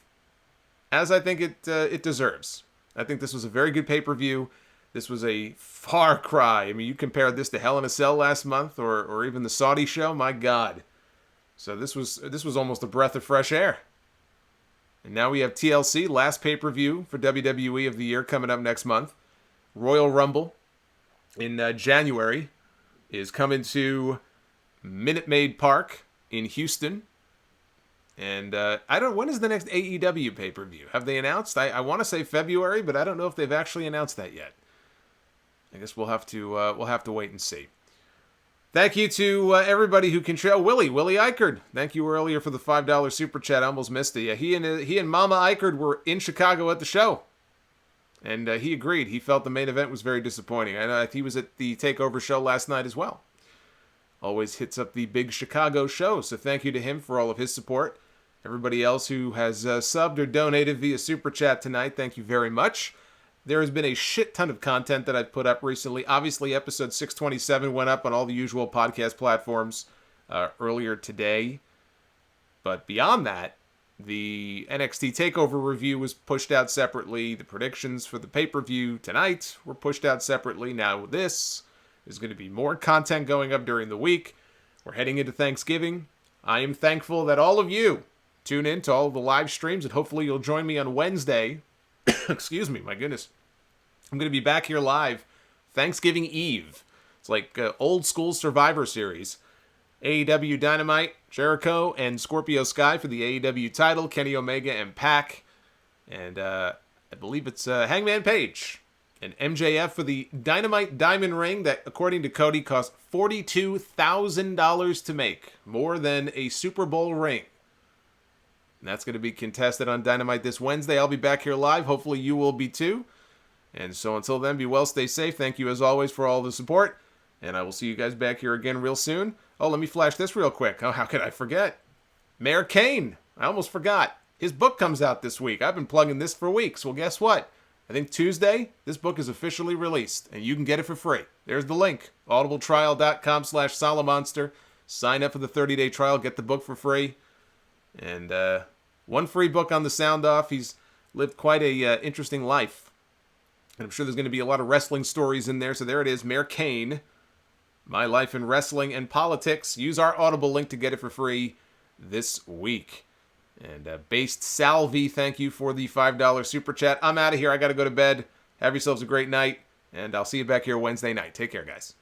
A: as I think it deserves. I think this was a very good pay-per-view. This was a far cry. I mean, you compared this to Hell in a Cell last month or even the Saudi show. My God. So this was almost a breath of fresh air. And now we have TLC, last pay-per-view for WWE of the year, coming up next month. Royal Rumble in January is coming to Minute Maid Park in Houston. And when is the next AEW pay-per-view? Have they announced? I want to say February, but I don't know if they've actually announced that yet. I guess we'll have to wait and see. Thank you to everybody who contributed. Willie Eichard. Thank you earlier for the $5 super chat. I almost missed it. Yeah, he and Mama Eichard were in Chicago at the show, and he agreed. He felt the main event was very disappointing. I know he was at the Takeover show last night as well. Always hits up the big Chicago show. So thank you to him for all of his support. Everybody else who has subbed or donated via super chat tonight, thank you very much. There has been a shit ton of content that I've put up recently. Obviously, episode 627 went up on all the usual podcast platforms earlier today. But beyond that, the NXT TakeOver review was pushed out separately. The predictions for the pay-per-view tonight were pushed out separately. Now this is going to be more content going up during the week. We're heading into Thanksgiving. I am thankful that all of you tune in to all of the live streams, and hopefully you'll join me on Wednesday. Excuse me, my goodness. I'm going to be back here live Thanksgiving Eve. It's like old school Survivor Series. AEW Dynamite, Jericho, and Scorpio Sky for the AEW title. Kenny Omega and Pac. And I believe it's Hangman Page and MJF for the Dynamite Diamond Ring that, according to Cody, cost $42,000 to make. More than a Super Bowl ring. And that's going to be contested on Dynamite this Wednesday. I'll be back here live. Hopefully you will be too. And so until then, be well, stay safe. Thank you as always for all the support. And I will see you guys back here again real soon. Oh, let me flash this real quick. Oh, how could I forget? Mayor Kane. I almost forgot. His book comes out this week. I've been plugging this for weeks. Well, guess what? I think Tuesday, this book is officially released. And you can get it for free. There's the link. audibletrial.com/Solomonster. Sign up for the 30-day trial. Get the book for free. And one free book on the Sound Off. He's lived quite a interesting life. And I'm sure there's going to be a lot of wrestling stories in there. So there it is, Mayor Kane. My Life in Wrestling and Politics. Use our Audible link to get it for free this week. And Based Salvi, thank you for the $5 super chat. I'm out of here. I got to go to bed. Have yourselves a great night. And I'll see you back here Wednesday night. Take care, guys.